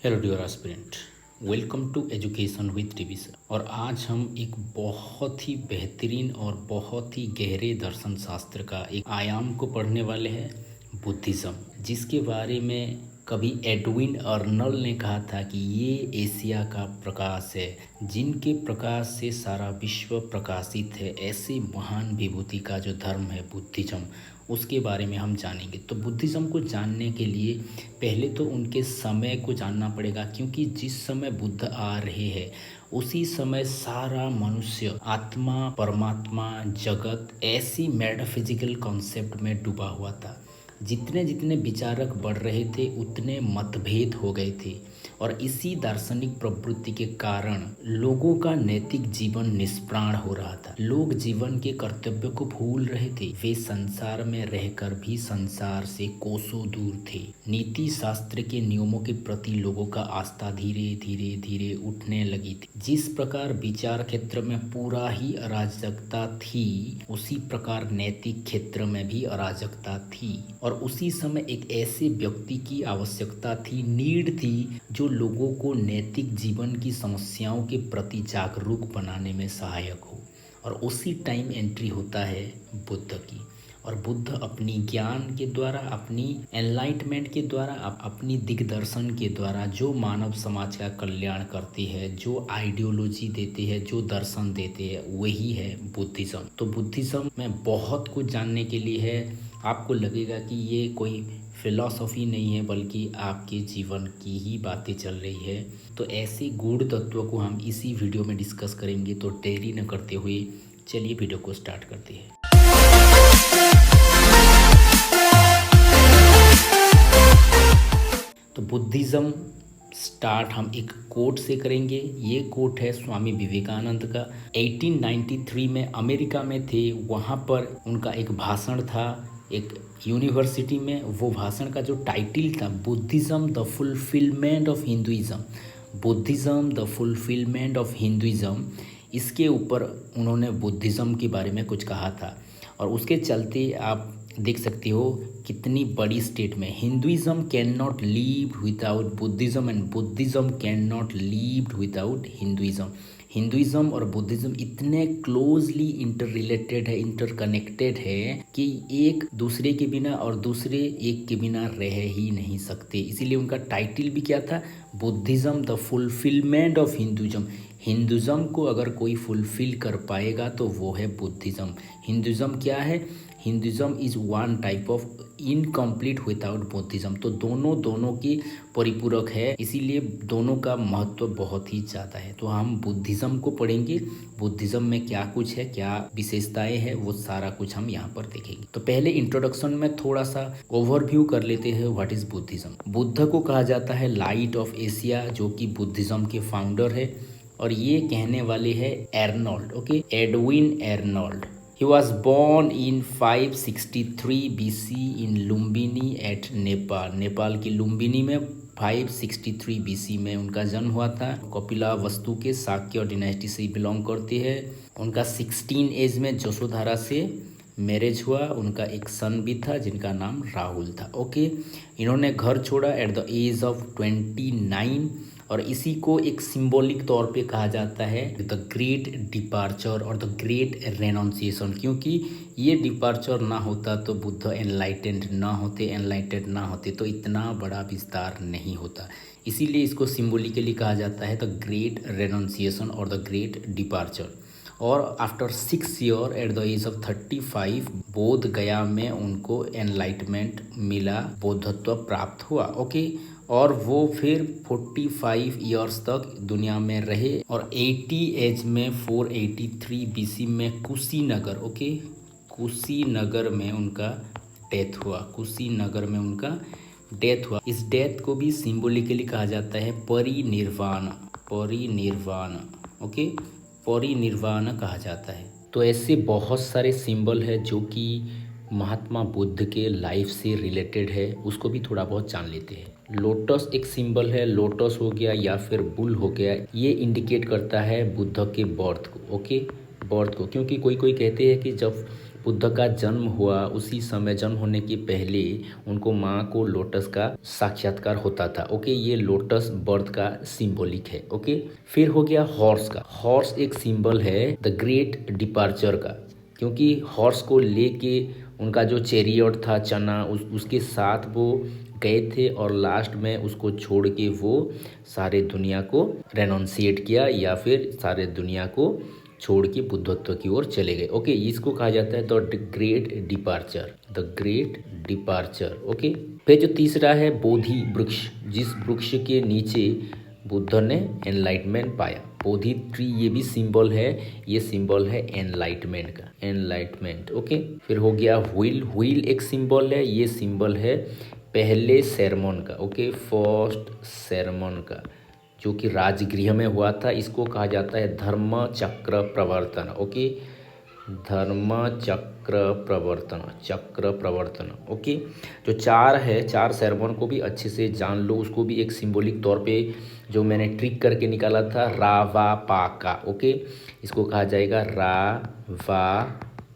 Hello dear aspirant, welcome to education with TV sir. और आज हम एक बहुत ही बेहतरीन और बहुत ही गहरे दर्शन शास्त्र का एक आयाम को पढ़ने वाले हैं, बुद्धिज़्म, जिसके बारे में कभी एडविन अर्नल ने कहा था कि ये एशिया का प्रकाश है, जिनके प्रकाश से सारा विश्व प्रकाशित है। ऐसे महान विभूति का जो धर्म है बुद्धिज़्म, उसके बारे में हम जानेंगे। तो बुद्धिज़्म को जानने के लिए पहले तो उनके समय को जानना पड़ेगा, क्योंकि जिस समय बुद्ध आ रहे हैं उसी समय सारा मनुष्य आत्मा, परमात्मा, जगत ऐसी मेटाफिजिकल कॉन्सेप्ट में डूबा हुआ था। जितने जितने विचारक बढ़ रहे थे उतने मतभेद हो गए थे, और इसी दार्शनिक प्रवृत्ति के कारण लोगों का नैतिक जीवन निष्प्राण हो रहा था। लोग जीवन के कर्तव्य को भूल रहे थे। वे संसार में रहकर भी संसार से कोसों दूर थे। नीति शास्त्र के नियमों के प्रति लोगों का आस्था धीरे धीरे धीरे उठने लगी थी। जिस प्रकार विचार क्षेत्र में पूरा ही अराजकता थी, उसी प्रकार नैतिक क्षेत्र में भी अराजकता थी। और उसी समय एक ऐसे व्यक्ति की आवश्यकता थी, नीड थी, जो लोगों को नैतिक जीवन की समस्याओं के प्रति जागरूक बनाने में सहायक हो। और उसी टाइम एंट्री होता है बुद्ध की। और बुद्ध अपनी ज्ञान के द्वारा, अपनी एनलाइटमेंट के द्वारा, अपनी दिग्दर्शन के द्वारा जो मानव समाज का कल्याण करते हैं, जो आइडियोलॉजी देते हैं, जो दर्शन देते हैं, वही है बुद्धिज़्म। तो बुद्धिज़्म में बहुत कुछ जानने के लिए है। आपको लगेगा कि ये कोई फिलॉसफी नहीं है, बल्कि आपके जीवन की ही बातें चल रही है। तो ऐसे गूढ़ तत्वों को हम इसी वीडियो में डिस्कस करेंगे। तो देरी न करते हुए चलिए वीडियो को स्टार्ट करते हैं। तो बुद्धिज़्म स्टार्ट हम एक कोट से करेंगे। ये कोट है स्वामी विवेकानंद का। 1893 में अमेरिका में थे, वहाँ पर उनका एक भाषण था एक यूनिवर्सिटी में। वो भाषण का जो टाइटल था, Buddhism the fulfilment of Hinduism, Buddhism the fulfilment of Hinduism. इसके ऊपर उन्होंने बुद्धिज़्म के बारे में कुछ कहा था, और उसके चलते आप देख सकते हो कितनी बड़ी स्टेट में Hinduism can not leave without Buddhism and Buddhism can not leave without Hinduism. Hinduism और बुद्धिज़्म इतने क्लोजली इंटर रिलेटेड है, इंटरकनेक्टेड है, कि एक दूसरे के बिना और दूसरे एक के बिना रह ही नहीं सकते। इसीलिए उनका टाइटल भी क्या था, Buddhism the fulfilment of Hinduism. Hinduism को अगर कोई फुलफिल कर पाएगा तो वो है बुद्धिज़्म। हिंदुइज़्म क्या है? Hinduism is one type of incomplete without Buddhism. तो दोनों की परिपूरक है, इसीलिए दोनों का महत्व बहुत ही ज़्यादा है। तो हम बुद्धिज़्म को पढ़ेंगे, बुद्धिज़्म में क्या कुछ है, क्या विशेषताएं हैं, वो सारा कुछ हम यहाँ पर देखेंगे। तो पहले इंट्रोडक्शन में थोड़ा सा ओवरव्यू कर लेते हैं, व्हाट इज़ बुद्धिज़्म। बुद्ध को कहा जाता है लाइट ऑफ एशिया, जो कि बुद्धिज़्म के फाउंडर है। और ये कहने वाले हैं Arnold, okay, Edwin Arnold. He was born in 563 BC in Lumbini at Nepal. Nepal की लुम्बिनी में 563 BC में उनका जन्म हुआ था। कपिला वस्तु के शाक्य डिनास्टी से बिलोंग करते हैं। उनका 16 एज में जसोधरा से मैरिज हुआ। उनका एक सन भी था जिनका नाम राहुल था, ओके। इन्होंने घर छोड़ा एट द एज ऑफ 29, और इसी को एक सिंबॉलिक तौर पे कहा जाता है द ग्रेट डिपार्चर और द ग्रेट रेनोन्सिएशन, क्योंकि ये डिपार्चर ना होता तो बुद्ध एनलाइटेंड ना होते तो इतना बड़ा विस्तार नहीं होता। इसीलिए इसको सिंबॉलिकली कहा जाता है द ग्रेट रेनोन्सिएशन और द ग्रेट डिपार्चर। और after 6 year at the age of 35 Bodh गया में उनको एनलाइटमेंट मिला, बौद्धत्व प्राप्त हुआ, ओके। और वो फिर 45 ईयर्स तक दुनिया में रहे, और 80 एज में 483 BC में कुशीनगर, ओके, कुशीनगर में उनका डेथ हुआ। कुशीनगर में उनका डेथ हुआ। इस डेथ को भी सिंबॉलिकली कहा जाता है परिनिर्वाण, परिनिर्वाण, ओके, परिनिर्वाण कहा जाता है। तो ऐसे बहुत सारे सिंबल है जो कि महात्मा बुद्ध के लाइफ से रिलेटेड है, उसको भी थोड़ा बहुत जान लेते हैं। लोटस एक सिंबल है, लोटस हो गया या फिर बुल हो गया, ये इंडिकेट करता है बुद्ध के बर्थ को, ओके, बर्थ को। क्योंकि कोई कोई कहते हैं कि जब बुद्ध का जन्म हुआ उसी समय, जन्म होने के पहले उनको माँ को लोटस का साक्षात्कार होता था। ओके, ये लोटस बर्थ का सिंबॉलिक है। ओके, फिर हो गया हॉर्स का। हॉर्स एक सिंबल है द ग्रेट डिपार्चर का, क्योंकि हॉर्स को लेके उनका जो चैरियट था चना, उसके साथ वो गए थे और लास्ट में उसको छोड़ के वो सारे दुनिया को रेनोंसिएट किया या फिर सारे दुनिया को छोड़ के बुद्धत्व की ओर चले गए। ओके, इसको कहा जाता है the great departure, the great departure. Okay, फिर जो तीसरा है बोधि वृक्ष, जिस वृक्ष के नीचे बुद्ध ने एनलाइटमेंट पाया। बोधि ट्री ये भी सिंबल है, ये सिंबल है एनलाइटमेंट का, एनलाइटमेंट। ओके, फिर हो गया व्हील। व्हील एक सिंबल है, ये सिंबल है पहले सेरेमन का। ओके, फर्स्ट सेरेमन का, जो कि राजगृह में हुआ था। इसको कहा जाता है धर्म चक्र प्रवर्तन। ओके, धर्म चक्र प्रवर्तन, चक्र प्रवर्तन। ओके, जो चार है, चार सेरेमन को भी अच्छे से जान लो, उसको भी एक सिंबॉलिक तौर पे जो मैंने ट्रिक करके निकाला था, रा वा पा का। ओके, इसको कहा जाएगा रा वा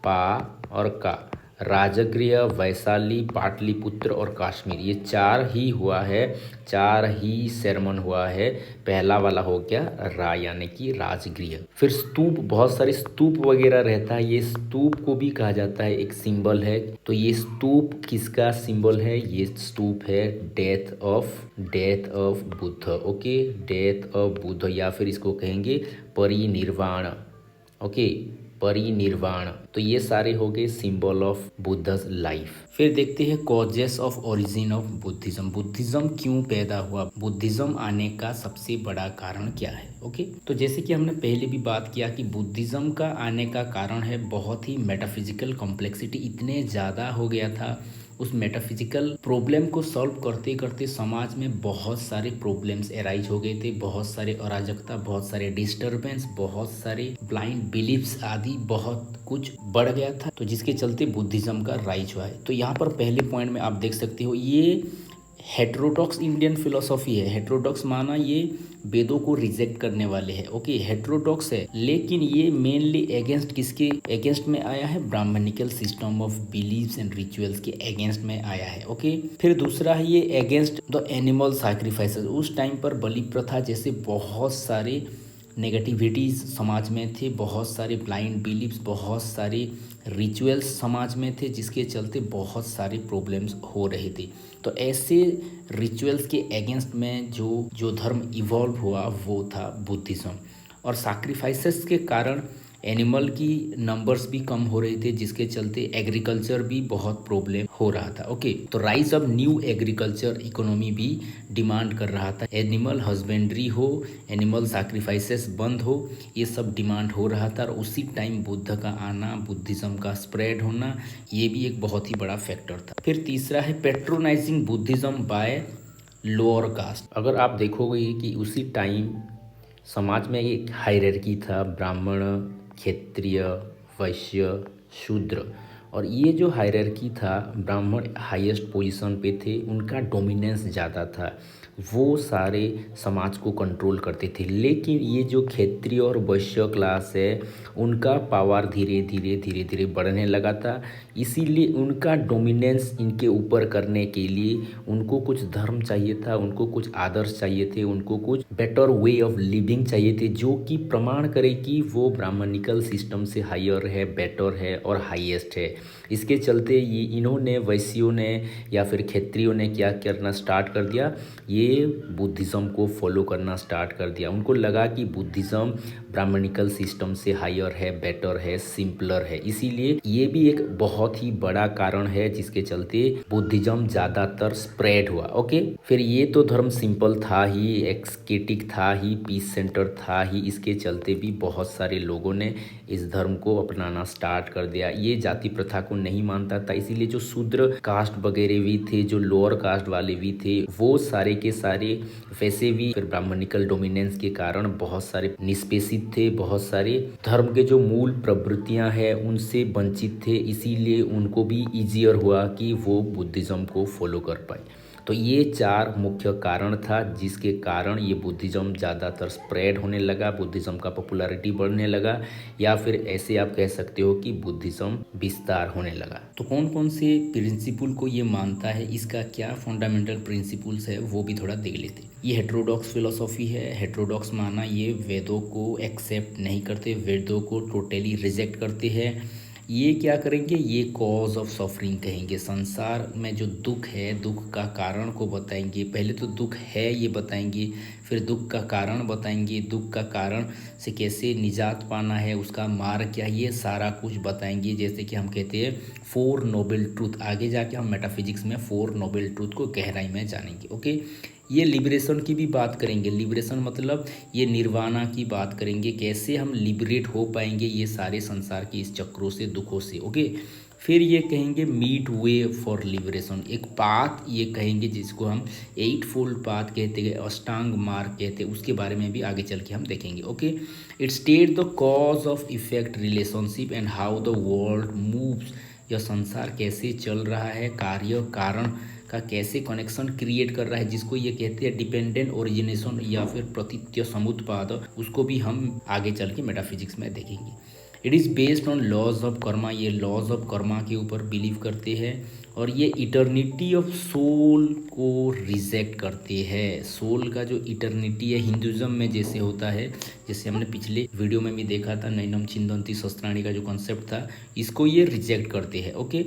पा और का। राजगृह, वैशाली, पाटलिपुत्र और कश्मीर, ये चार ही हुआ है, चार ही सेरेमन हुआ है। पहला वाला हो गया रा यानी कि राजगृह। फिर स्तूप, बहुत सारे स्तूप वगैरह रहता है, ये स्तूप को भी कहा जाता है, एक सिंबल है। तो ये स्तूप किसका सिंबल है? ये स्तूप है death of Buddha. Okay, death of Buddha, या फिर इसको कहेंगे परिनिर्वाण। ओके, परिनिर्वाण। तो ये सारे हो गए सिंबल ऑफ बुद्धस लाइफ। फिर देखते हैं causes of origin of Buddhism. Buddhism क्यों पैदा हुआ? बुद्धिज्म आने का सबसे बड़ा कारण क्या है? ओके, तो जैसे कि हमने पहले भी बात किया कि बुद्धिज्म का आने का कारण है बहुत ही मेटाफिजिकल कॉम्प्लेक्सिटी इतने ज़्यादा हो गया था। उस मेटाफिजिकल प्रॉब्लम को सॉल्व करते करते समाज में बहुत सारे प्रॉब्लम्स एराइज हो गए थे, बहुत सारे अराजकता, बहुत सारे डिस्टर्बेंस, बहुत सारे ब्लाइंड बिलीफ्स आदि बहुत कुछ बढ़ गया था, तो जिसके चलते बुद्धिज्म का राइज हुआ है। तो यहाँ पर पहले पॉइंट में आप देख सकते हो, ये हेट्रोडॉक्स इंडियन फिलोसॉफी है। हेट्रोडॉक्स माना ये वेदों को रिजेक्ट करने वाले हैं। ओके, हेट्रोडॉक्स है, लेकिन ये मेनली अगेंस्ट किसके अगेंस्ट में आया है? Brahmanical system of beliefs and rituals के अगेंस्ट में आया है। ओके, फिर दूसरा है ये अगेंस्ट द एनिमल सैक्रिफाइसेस। उस टाइम पर बलि प्रथा जैसे बहुत सारे नेगेटिविटीज़ समाज में थे, बहुत सारे ब्लाइंड बिलीव्स, बहुत सारे रिचुअल्स समाज में थे, जिसके चलते बहुत सारे प्रॉब्लम्स हो रहे थे। तो ऐसे रिचुअल्स के अगेंस्ट में जो धर्म इवॉल्व हुआ वो था बुद्धिज्म। और सैक्रिफाइसेस के कारण एनिमल की नंबर्स भी कम हो रहे थे, जिसके चलते एग्रीकल्चर भी बहुत प्रॉब्लम हो रहा था। ओके, तो rise of new agriculture economy भी डिमांड कर रहा था, एनिमल हस्बेंड्री हो, एनिमल सैक्रिफाइसेस बंद हो, ये सब डिमांड हो रहा था। और उसी टाइम बुद्ध का आना, बुद्धिज्म का स्प्रेड होना, ये भी एक बहुत ही बड़ा फैक्टर था। फिर तीसरा है patronising Buddhism by lower caste. अगर आप देखोगे कि उसी टाइम समाज में एक हायरार्की था, ब्राह्मण, क्षत्रिय, वैश्य, शूद्र, और ये जो हायरार्की था, ब्राह्मण हाईएस्ट पोजीशन पे थे, उनका डोमिनेंस ज़्यादा था, वो सारे समाज को कंट्रोल करते थे। लेकिन ये जो क्षत्रिय और वैश्य क्लास है, उनका पावर धीरे धीरे बढ़ने लगा था। इसीलिए उनका डोमिनेंस इनके ऊपर करने के लिए उनको कुछ धर्म चाहिए था, उनको कुछ आदर्श चाहिए थे, उनको कुछ बेटर वे ऑफ लिविंग चाहिए थे, जो कि प्रमाण करे कि वो ब्राह्मणिकल सिस्टम से हायर है, बेटर है और हाईएस्ट है। इसके चलते ये इन्होंने, वैश्यों ने या फिर क्षत्रियों ने क्या करना स्टार्ट कर दिया? ये बुद्धिज़्म को फॉलो करना स्टार्ट कर दिया। उनको लगा कि बुद्धिज़्म ब्राह्मणिकल सिस्टम से हायर है, बेटर है, सिंपलर है। इसीलिए ये भी एक बहुत ही बड़ा कारण है जिसके चलते बुद्धिज़्म ज़्यादातर स्प्रेड हुआ। ओके, फिर ये तो धर्म सिंपल था ही, एक्सकेटिक था ही, पीस सेंटर था ही, इसके चलते भी बहुत सारे लोगों ने इस धर्म को अपनाना स्टार्ट कर दिया। ये जाति प्रथा को नहीं मानता था, इसीलिए जो शूद्र कास्ट वगैरह भी थे, जो लोअर कास्ट वाले भी थे, वो सारे के सारे वैसे भी फिर ब्राह्मणिकल डोमिनेंस के कारण बहुत सारे निष्पेषित थे, बहुत सारे धर्म के जो मूल प्रवृत्तियां हैं उनसे वंचित थे। इसीलिए उनको भी ईजियर हुआ कि वो बुद्धिज़्म को फॉलो कर पाए। तो ये 4 मुख्य कारण था जिसके कारण ये बुद्धिज़्म ज़्यादातर स्प्रेड होने लगा, बुद्धिज़्म का पॉपुलैरिटी बढ़ने लगा, या फिर ऐसे आप कह सकते हो कि बुद्धिज़्म विस्तार होने लगा। तो कौन कौन से प्रिंसिपल को ये मानता है, इसका क्या फंडामेंटल प्रिंसिपल्स है वो भी थोड़ा देख लेते हैं। ये हेट्रोडॉक्स फिलोसॉफी है। हेट्रोडॉक्स माना ये वेदों को एक्सेप्ट नहीं करते, वेदों को टोटली रिजेक्ट करते हैं। ये क्या करेंगे, ये कॉज ऑफ सफरिंग कहेंगे। संसार में जो दुख है, दुख का कारण को बताएंगे। पहले तो दुख है ये बताएंगे, फिर दुख का कारण बताएंगे, दुख का कारण से कैसे निजात पाना है, उसका मार्ग क्या है, ये सारा कुछ बताएंगे। जैसे कि हम कहते हैं 4 नोबल ट्रूथ। आगे जाके हम मेटाफिजिक्स में 4 नोबल ट्रूथ को गहराई में जानेंगे। ओके, ये लिबरेशन की भी बात करेंगे। लिबरेशन मतलब ये निर्वाणा की बात करेंगे, कैसे हम लिबरेट हो पाएंगे ये सारे संसार के इस चक्रों से, दुखों से। ओके, फिर ये कहेंगे मीट वे फॉर लिबरेशन, एक पाथ ये कहेंगे जिसको हम 8 फोल्ड पाथ कहते हैं, अष्टांग मार्ग कहते हैं। उसके बारे में भी आगे चल के हम देखेंगे। Okay, it state the cause of effect relationship and how the world moves. यह संसार कैसे चल रहा है, कार्य कारण का कैसे कनेक्शन क्रिएट कर रहा है, जिसको ये कहते हैं डिपेंडेंट ओरिजिनेशन या फिर प्रतीत्य समुत्पाद। उसको भी हम आगे चल के मेटाफिजिक्स में देखेंगे। It is based on laws of karma. ये लॉज ऑफ कर्मा के ऊपर बिलीव करते हैं, और ये इटर्निटी ऑफ सोल को रिजेक्ट करते हैं। सोल का जो इटर्निटी है हिंदुज़म में जैसे होता है, जैसे हमने पिछले वीडियो में भी देखा था, नैनम छिंदंती शस्त्राणी का जो कॉन्सेप्ट था, इसको ये रिजेक्ट करते हैं। ओके,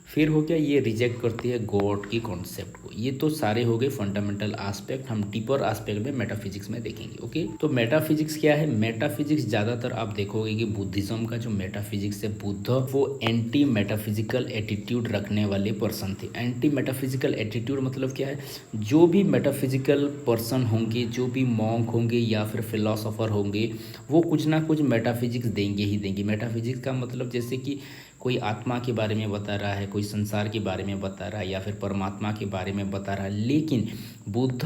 फिर हो गया ये रिजेक्ट करती है गॉड की कॉन्सेप्ट को। ये तो सारे हो गए फंडामेंटल एस्पेक्ट, हम डीपर एस्पेक्ट में मेटाफिजिक्स में देखेंगे। ओके, तो मेटाफिजिक्स क्या है? मेटाफिजिक्स ज़्यादातर आप देखोगे कि बुद्धिज्म का जो मेटाफिजिक्स है, बुद्ध वो एंटी मेटाफिजिकल एटीट्यूड रखने वाले पर्सन थे। एंटी मेटाफिजिकल एटीट्यूड मतलब क्या है? जो भी मेटाफिजिकल पर्सन होंगे, जो भी मॉन्क होंगे या फिर फिलोसोफर होंगे, वो कुछ ना कुछ मेटाफिजिक्स देंगे ही देंगे। मेटाफिजिक्स का मतलब जैसे कि कोई आत्मा के बारे में बता रहा है, कोई संसार के बारे में बता रहा है, या फिर परमात्मा के बारे में बता रहा है। लेकिन बुद्ध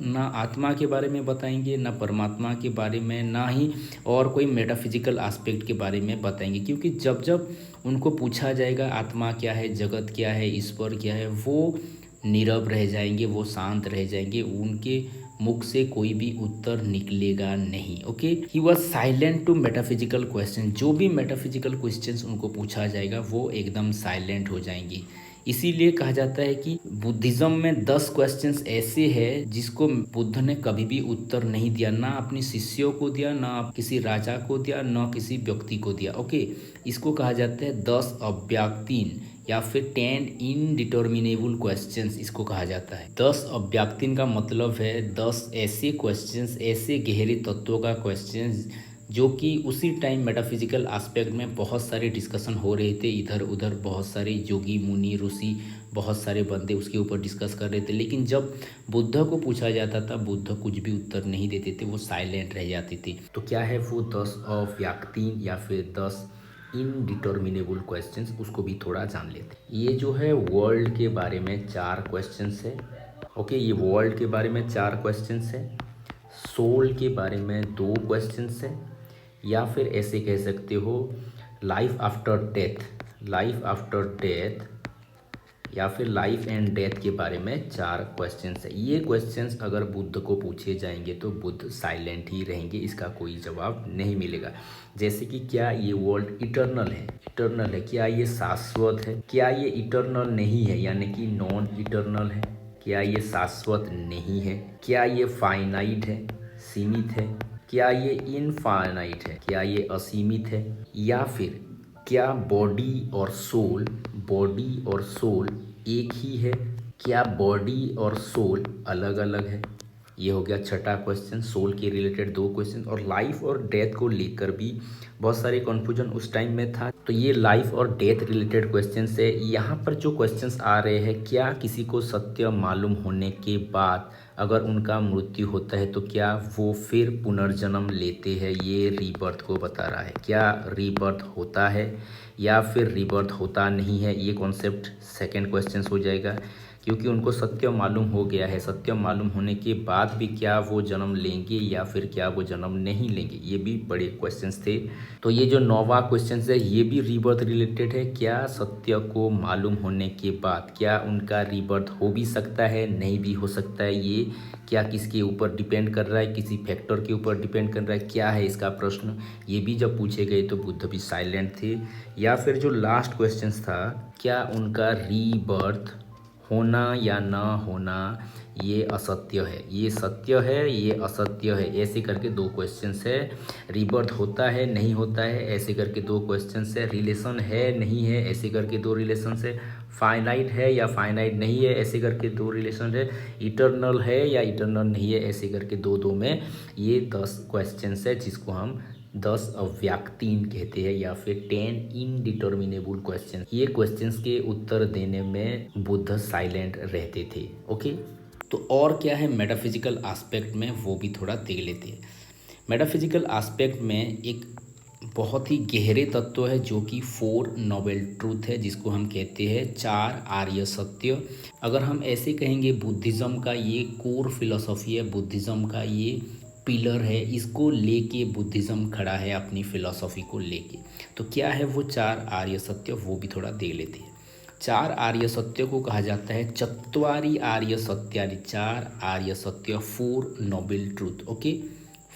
ना आत्मा के बारे में बताएंगे, ना परमात्मा के बारे में, ना ही और कोई मेटाफिजिकल एस्पेक्ट के बारे में बताएंगे। क्योंकि जब जब उनको पूछा जाएगा आत्मा क्या है, जगत क्या है, ईश्वर क्या है, वो नीरव रह जाएंगे, वो शांत रह जाएंगे, उनके मुख से कोई भी उत्तर निकलेगा नहीं। Okay, he was silent to metaphysical question. जो भी मेटाफिजिकल क्वेश्चंस उनको पूछा जाएगा वो एकदम साइलेंट हो जाएंगे। इसीलिए कहा जाता है कि बुद्धिज्म में 10 क्वेश्चंस ऐसे हैं जिसको बुद्ध ने कभी भी उत्तर नहीं दिया, ना अपने शिष्यों को दिया, ना किसी राजा को दिया, ना किसी व्यक्ति को दिया। ओके, इसको कहा जाता है 10 अव्यक्तिन या फिर 10 इनडिटर्मिनेबल क्वेश्चंस इसको कहा जाता है। 10 अव्यक्तिन का मतलब है 10 ऐसे क्वेश्चंस, ऐसे गहरे तत्वों का क्वेश्चंस जो कि उसी टाइम मेटाफिजिकल एस्पेक्ट में बहुत सारे डिस्कशन हो रहे थे। इधर उधर बहुत सारे योगी मुनि ऋषि, बहुत सारे बंदे उसके ऊपर डिस्कस कर रहे थे। लेकिन जब बुद्ध को पूछा जाता था, बुद्ध कुछ भी उत्तर नहीं देते थे, वो साइलेंट रह जाते थे। तो क्या है वो 10 अव्यक्तिन या फिर 10 इनडिटर्मिनेबल क्वेश्चंस, उसको भी थोड़ा जान लेते हैं। ये जो है वर्ल्ड के बारे में 4 क्वेश्चंस है। ओके, ये वर्ल्ड के बारे में 4 क्वेश्चंस है। सोल के बारे में 2 क्वेश्चंस है, या फिर ऐसे कह सकते हो life after death, life after death, या फिर लाइफ एंड डेथ के बारे में 4 क्वेश्चंस है। ये क्वेश्चंस अगर बुद्ध को पूछे जाएंगे तो बुद्ध साइलेंट ही रहेंगे, इसका कोई जवाब नहीं मिलेगा। जैसे कि क्या ये वर्ल्ड इटर्नल है? इटर्नल है। क्या ये शाश्वत है? क्या ये इटर्नल नहीं है, यानी कि नॉन इटर्नल है? क्या ये शाश्वत नहीं है? क्या ये फाइनाइट है, सीमित है? क्या ये इनफाइनाइट है? क्या ये असीमित है? या फिर क्या बॉडी और सोल, बॉडी और सोल एक ही है? क्या बॉडी और सोल अलग अलग है? ये हो गया छठा क्वेश्चन, सोल के रिलेटेड 2 क्वेश्चन। और लाइफ और डेथ को लेकर भी बहुत सारे कन्फ्यूजन उस टाइम में था। तो ये लाइफ और डेथ रिलेटेड क्वेश्चन है। यहाँ पर जो क्वेश्चंस आ रहे हैं, क्या किसी को सत्य मालूम होने के बाद अगर उनका मृत्यु होता है तो क्या वो फिर पुनर्जन्म लेते हैं? ये रीबर्थ को बता रहा है। क्या रीबर्थ होता है या फिर रीबर्थ होता नहीं है? ये कॉन्सेप्ट सेकेंड क्वेश्चन हो जाएगा। क्योंकि उनको सत्य मालूम हो गया है। सत्य मालूम होने के बाद भी क्या वो जन्म लेंगे या फिर क्या वो जन्म नहीं लेंगे, ये भी बड़े क्वेश्चंस थे। तो ये जो 9वां क्वेश्चन है ये भी रीबर्थ रिलेटेड है। क्या सत्य को मालूम होने के बाद क्या उनका रीबर्थ हो भी सकता है, नहीं भी हो सकता है, ये क्या किसके ऊपर डिपेंड कर रहा है, किसी फैक्टर के ऊपर डिपेंड कर रहा है, क्या है इसका प्रश्न, ये भी जब पूछे गए तो बुद्ध भी साइलेंट थे। या फिर जो लास्ट क्वेश्चन था, क्या उनका रीबर्थ होना या ना होना ये असत्य है, ये सत्य है, ये असत्य है, ऐसे करके 2 क्वेश्चंस है। रीबर्थ होता है नहीं होता है ऐसे करके 2 क्वेश्चंस है। रिलेशन है नहीं है ऐसे करके 2 रिलेशन है। फाइनाइट है या फाइनाइट नहीं है ऐसे करके 2 रिलेशन है। इटर्नल है या इटर्नल नहीं है ऐसे करके 2 में ये 10 क्वेश्चंस है, जिसको हम 10 अव्याक्तीन कहते हैं या फिर 10 इनडिटर्मिनेबल क्वेश्चन। ये क्वेश्चंस के उत्तर देने में बुद्ध साइलेंट रहते थे। ओके, तो और क्या है मेटाफिजिकल एस्पेक्ट में, वो भी थोड़ा देख लेते हैं। मेटाफिजिकल एस्पेक्ट में एक बहुत ही गहरे तत्व है जो कि 4 नोबल ट्रूथ है, जिसको हम कहते हैं 4 आर्य सत्य। अगर हम ऐसे कहेंगे बुद्धिज़्म का ये कोर फिलोसॉफी है, बुद्धिज़्म का ये पिलर है, इसको लेके बुद्धिज़्म खड़ा है अपनी फिलॉसफी को लेके। तो क्या है वो 4 आर्य सत्य, वो भी थोड़ा देख लेते हैं। 4 आर्य सत्य को कहा जाता है चत्वारि आर्य सत्यानि, 4 आर्य सत्य, 4 noble truth. Okay,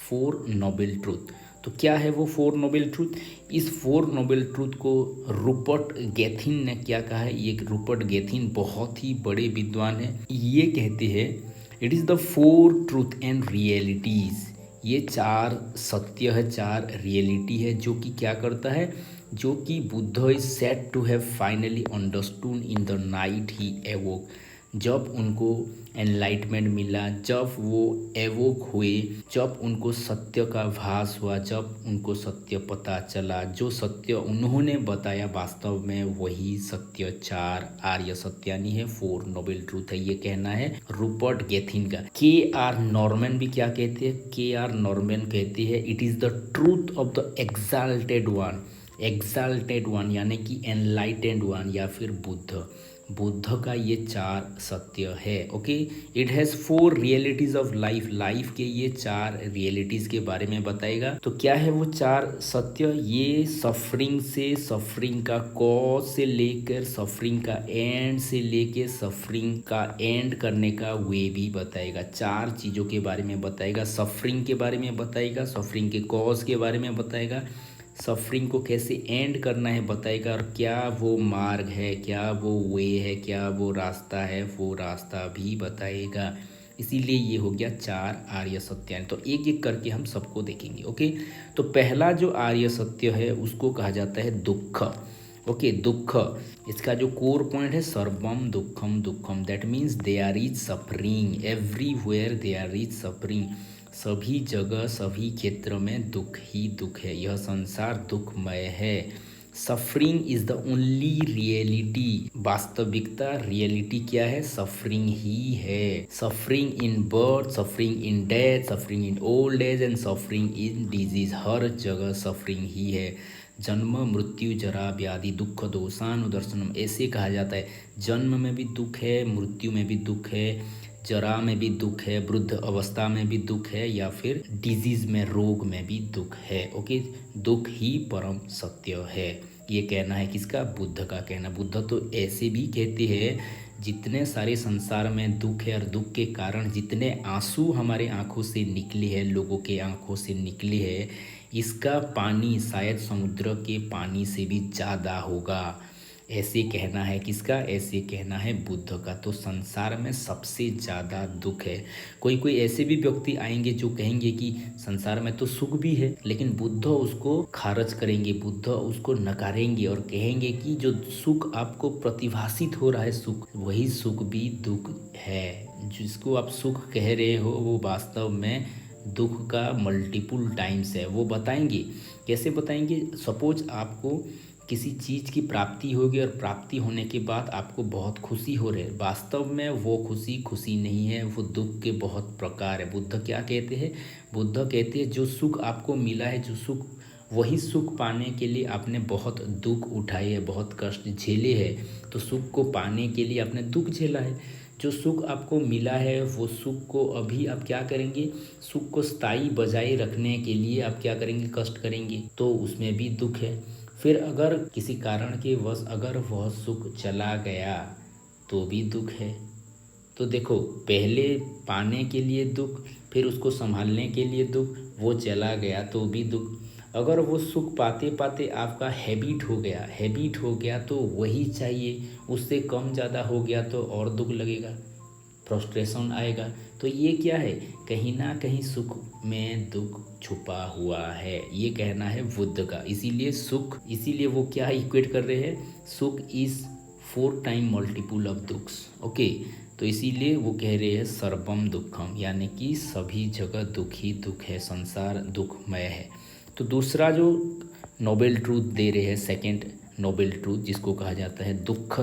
4 noble truth. तो क्या है वो 4 नोबल ट्रूथ? इस 4 नोबल ट्रूथ को रूपर्ट गैथिन ने क्या कहा है? ये रूपर्ट गैथिन बहुत ही बड़े विद्वान हैं। ये कहते हैं it is the 4 truth and realities. ये 4 सत्य है, 4 रियलिटी है, जो कि क्या करता है, जो कि Buddha is said to have finally understood in the night he awoke. जब उनको एनलाइटमेंट मिला, जब वो एवोक हुए, जब उनको सत्य का भास हुआ, जब उनको सत्य पता चला, जो सत्य उन्होंने बताया वास्तव में वही सत्य 4 आर्य सत्यानि है, 4 नोबल ट्रूथ है। ये कहना है रूपर्ट गैथिन का। के.आर. नॉर्मन भी क्या कहते हैं? के.आर. नॉर्मन कहते हैं it is the truth of the exalted one. Exalted one यानी कि एनलाइटेंड वन या फिर बुद्ध। बुद्ध का ये 4 सत्य है। Okay, it has 4 realities of life. Life के ये 4 रियलिटीज़ के बारे में बताएगा। तो क्या है वो 4 सत्य? ये सफरिंग से, सफरिंग का कॉज से लेकर सफरिंग का एंड से लेकर सफरिंग का एंड करने का वे भी बताएगा। 4 चीज़ों के बारे में बताएगा। सफरिंग के बारे में बताएगा, सफरिंग के कॉज के बारे में बताएगा, सफरिंग को कैसे एंड करना है बताएगा, और क्या वो मार्ग है, क्या वो वे है, क्या वो रास्ता है, वो रास्ता भी बताएगा। इसीलिए ये हो गया 4 आर्य सत्य। तो एक एक करके हम सबको देखेंगे। ओके, तो पहला जो आर्य सत्य है उसको कहा जाता है दुख। ओके, दुख, इसका जो कोर पॉइंट है सर्वम दुखम दुखम, that means there is suffering everywhere, there is suffering. सभी जगह सभी क्षेत्र में दुख ही दुख है, यह संसार दुखमय है। Suffering is the only reality. वास्तविकता, रियलिटी क्या है? सफरिंग ही है। Suffering in birth, suffering in death, suffering in old age and suffering in disease, हर जगह सफरिंग ही है। जन्म मृत्यु जरा व्याधि दुख दोषानुदर्शनम, ऐसे कहा जाता है। जन्म में भी दुख है, मृत्यु में भी दुख है, जरा में भी दुख है, वृद्ध अवस्था में भी दुख है, या फिर डिजीज में, रोग में भी दुख है। ओके, दुख ही परम सत्य है, ये कहना है किसका? बुद्ध का कहना। बुद्ध तो ऐसे भी कहते हैं जितने सारे संसार में दुख है और दुख के कारण जितने आंसू हमारे आंखों से निकले हैं, लोगों के आंखों से निकले हैं, इसका पानी शायद समुद्र के पानी से भी ज़्यादा होगा। ऐसे कहना है किसका? ऐसे कहना है बुद्ध का। तो संसार में सबसे ज़्यादा दुख है। कोई कोई ऐसे भी व्यक्ति आएंगे जो कहेंगे कि संसार में तो सुख भी है, लेकिन बुद्ध उसको खारिज करेंगे, बुद्ध उसको नकारेंगे और कहेंगे कि जो सुख आपको प्रतिभासित हो रहा है सुख, वही सुख भी दुख है। जिसको आप सुख कह रहे हो वो वास्तव में दुख का मल्टीपल टाइम्स है। वो बताएंगे, कैसे बताएंगे? सपोज आपको किसी चीज़ की प्राप्ति होगी और प्राप्ति होने के बाद आपको बहुत खुशी हो रही है, वास्तव में वो खुशी खुशी नहीं है, वो दुख के बहुत प्रकार है। बुद्ध क्या कहते हैं? बुद्ध कहते हैं जो सुख आपको मिला है, जो सुख, वही सुख पाने के लिए आपने बहुत दुख उठाए है, बहुत कष्ट झेले हैं, तो सुख को पाने के लिए आपने दुख झेला है। जो सुख आपको मिला है वो सुख को अभी आप क्या करेंगे, सुख को स्थायी बजाय रखने के लिए आप क्या करेंगे, कष्ट करेंगे, तो उसमें भी दुख है। फिर अगर किसी कारण के वश अगर वह सुख चला गया तो भी दुख है। तो देखो, पहले पाने के लिए दुख, फिर उसको संभालने के लिए दुख, वो चला गया तो भी दुख। अगर वो सुख पाते पाते आपका हैबिट हो गया तो वही चाहिए, उससे कम ज़्यादा हो गया तो और दुख लगेगा, फ्रस्ट्रेशन आएगा। तो ये क्या है, कहीं ना कहीं सुख में दुख छुपा हुआ है, ये कहना है बुद्ध का। इसीलिए वो क्या इक्वेट कर रहे हैं, सुख इज 4 टाइम मल्टीपुल ऑफ दुख्स। ओके, तो इसीलिए वो कह रहे हैं सर्वम दुखम, यानी कि सभी जगह दुख ही दुख है, संसार दुखमय है। तो दूसरा जो नोबेल ट्रूथ दे रहे हैं, सेकंड नोबेल ट्रूथ, जिसको कहा जाता है दुख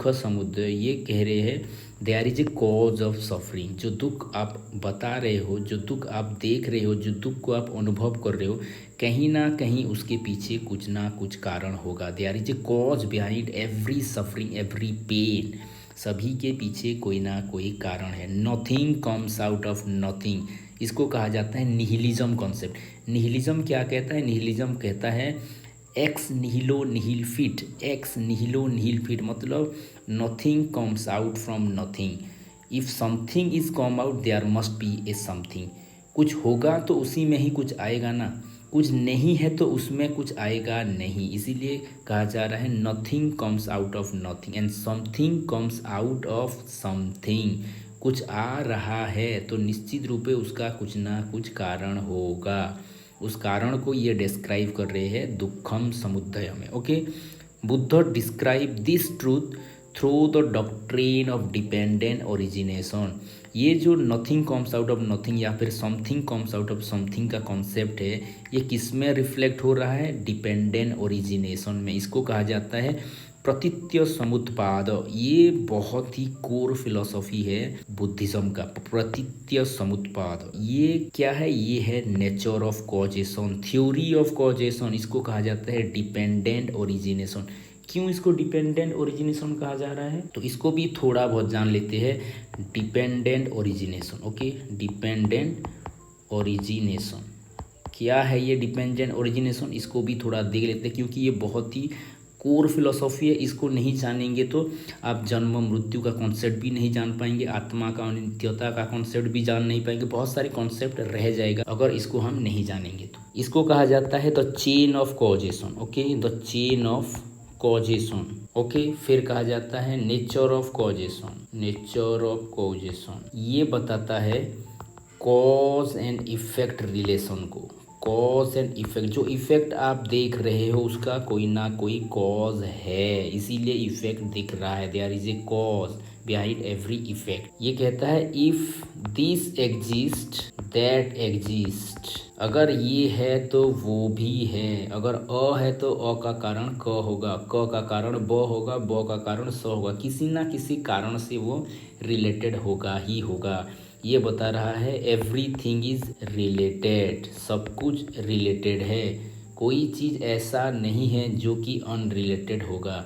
समुदय, ये कह रहे हैं there is a cause of suffering. जो दुख आप बता रहे हो, जो दुख आप देख रहे हो, जो दुख को आप अनुभव कर रहे हो, कहीं ना कहीं उसके पीछे कुछ ना कुछ कारण होगा। There is a cause behind every suffering, every pain. सभी के पीछे कोई ना कोई कारण है। Nothing comes out of nothing, इसको कहा जाता है निहिलिज्म कॉन्सेप्ट। निहिलिज्म क्या कहता है, निहिलिज्म कहता है एक्स निहिलो निहिल फिट, मतलब nothing comes out from nothing. If something is come out there must be a something. कुछ होगा तो उसी में ही कुछ आएगा ना, कुछ नहीं है तो उसमें कुछ आएगा नहीं। इसीलिए कहा जा रहा है nothing comes out of nothing and something comes out of something. कुछ आ रहा है तो निश्चित रूप से उसका कुछ ना कुछ कारण होगा। उस कारण को ये डिस्क्राइब कर रहे हैं दुखम समुदय में। Okay, Buddha describe this truth through the doctrine of dependent origination. ये जो nothing comes out of nothing या फिर something comes out of something का कॉन्सेप्ट है, ये किस में रिफ्लेक्ट हो रहा है, डिपेंडेंट ओरिजिनेशन में। इसको कहा जाता है प्रतीत्य समुत्पाद। ये बहुत ही कोर फिलॉसफी है बुद्धिज्म का, प्रतीत्य समुत्पाद। ये क्या है, ये है nature of causation, theory of causation. इसको कहा जाता है डिपेंडेंट ओरिजिनेशन। क्यों इसको डिपेंडेंट ओरिजिनेशन कहा जा रहा है, तो इसको भी थोड़ा बहुत जान लेते हैं। Dependent origination, okay, dependent origination क्या है, ये डिपेंडेंट ओरिजिनेशन, इसको भी थोड़ा देख लेते हैं, क्योंकि ये बहुत ही कोर फिलोसॉफी है। इसको नहीं जानेंगे तो आप जन्म मृत्यु का कॉन्सेप्ट भी नहीं जान पाएंगे, आत्मा का अनित्यता का कॉन्सेप्ट भी जान नहीं पाएंगे, बहुत सारे कॉन्सेप्ट रह जाएगा अगर इसको हम नहीं जानेंगे तो। इसको कहा जाता है the chain of causation. Okay, the chain of causation. Okay, फिर कहा जाता है nature of causation. Nature of causation ये बताता है कॉज एंड इफेक्ट रिलेशन को। कॉज एंड इफेक्ट, जो इफेक्ट आप देख रहे हो उसका कोई ना कोई कॉज है, इसीलिए इफेक्ट दिख रहा है। There is a cause behind every effect. ये कहता है if this exist that exist. अगर ये है तो वो भी है, अगर अ है तो अ का कारण क होगा, क का कारण ब होगा, ब का कारण स होगा, किसी ना किसी कारण से वो रिलेटेड होगा ही होगा। ये बता रहा है एवरीथिंग इज रिलेटेड, सब कुछ रिलेटेड है, कोई चीज़ ऐसा नहीं है जो कि अनरिलेटेड होगा।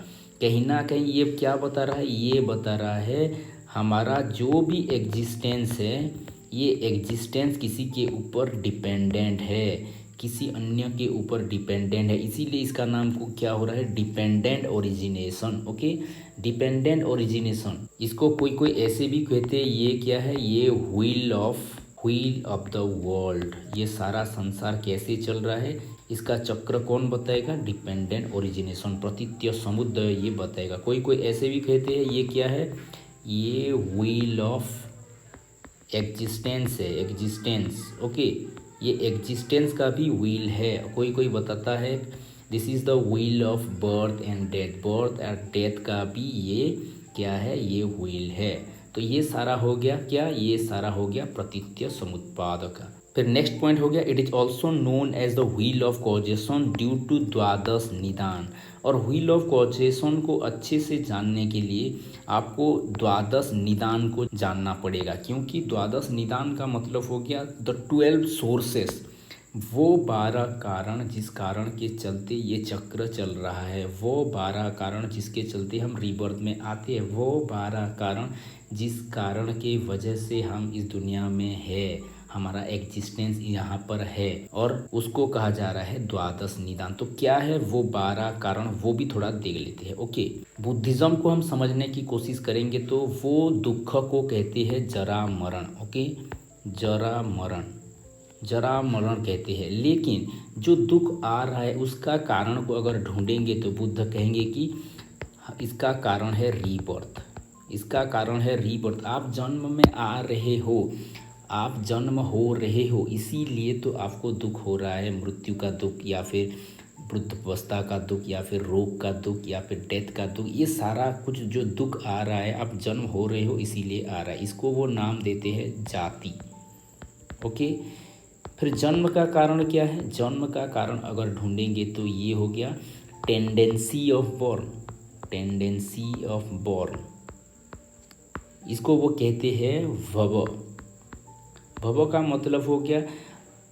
कहीं ना कहीं ये क्या बता रहा है, ये बता रहा है हमारा जो भी एग्जिस्टेंस है, ये एग्जिस्टेंस किसी के ऊपर डिपेंडेंट है, किसी अन्य के ऊपर डिपेंडेंट है। इसीलिए इसका नाम को क्या हो रहा है, dependent origination. Okay, dependent origination. इसको कोई कोई ऐसे भी कहते हैं, ये क्या है, ये व्हील ऑफ द वर्ल्ड। ये सारा संसार कैसे चल रहा है, इसका चक्र कौन बताएगा, डिपेंडेंट ओरिजिनेशन, प्रतीत्य समुदय ये बताएगा। कोई कोई ऐसे भी कहते हैं ये क्या है, ये व्हील ऑफ एग्जिस्टेंस है, एग्जिस्टेंस। ओके, ये एग्जिस्टेंस का भी व्हील है। कोई कोई बताता है this is the wheel of birth and death, birth and death का भी ये क्या है, ये व्हील है। तो ये सारा हो गया क्या, ये सारा हो गया प्रतीत्य समुत्पाद का। फिर नेक्स्ट पॉइंट हो गया it is also known as the wheel of causation due to द्वादश निदान। और व्हील ऑफ कॉजेशन को अच्छे से जानने के लिए आपको द्वादश निदान को जानना पड़ेगा, क्योंकि द्वादश निदान का मतलब हो गया द 12 सोर्सेस, वो 12 कारण जिस कारण के चलते ये चक्र चल रहा है, वो 12 कारण जिसके चलते हम रीबर्थ में आते हैं, वो 12 कारण जिस कारण के वजह से हम इस दुनिया में है, हमारा एग्जिस्टेंस यहाँ पर है, और उसको कहा जा रहा है द्वादश निदान। तो क्या है वो 12 कारण, वो भी थोड़ा देख लेते हैं। ओके, बुद्धिज़्म को हम समझने की कोशिश करेंगे तो वो दुख को कहते हैं जरा मरण। ओके, जरा मरण, जरा मरण कहते हैं। लेकिन जो दुख आ रहा है उसका कारण को अगर ढूंढेंगे तो बुद्ध कहेंगे कि इसका कारण है रीबर्थ, इसका कारण है रीबर्थ। आप जन्म में आ रहे हो, आप जन्म हो रहे हो, इसीलिए तो आपको दुख हो रहा है, मृत्यु का दुख या फिर वृद्धावस्था का दुख या फिर रोग का दुख या फिर डेथ का दुख। ये सारा कुछ जो दुख आ रहा है, आप जन्म हो रहे हो इसीलिए आ रहा है। इसको वो नाम देते हैं जाति। ओके, फिर जन्म का कारण क्या है? जन्म का कारण अगर ढूंढेंगे तो ये हो गया tendency of born, tendency of born, इसको वो कहते हैं भव। भव का मतलब हो गया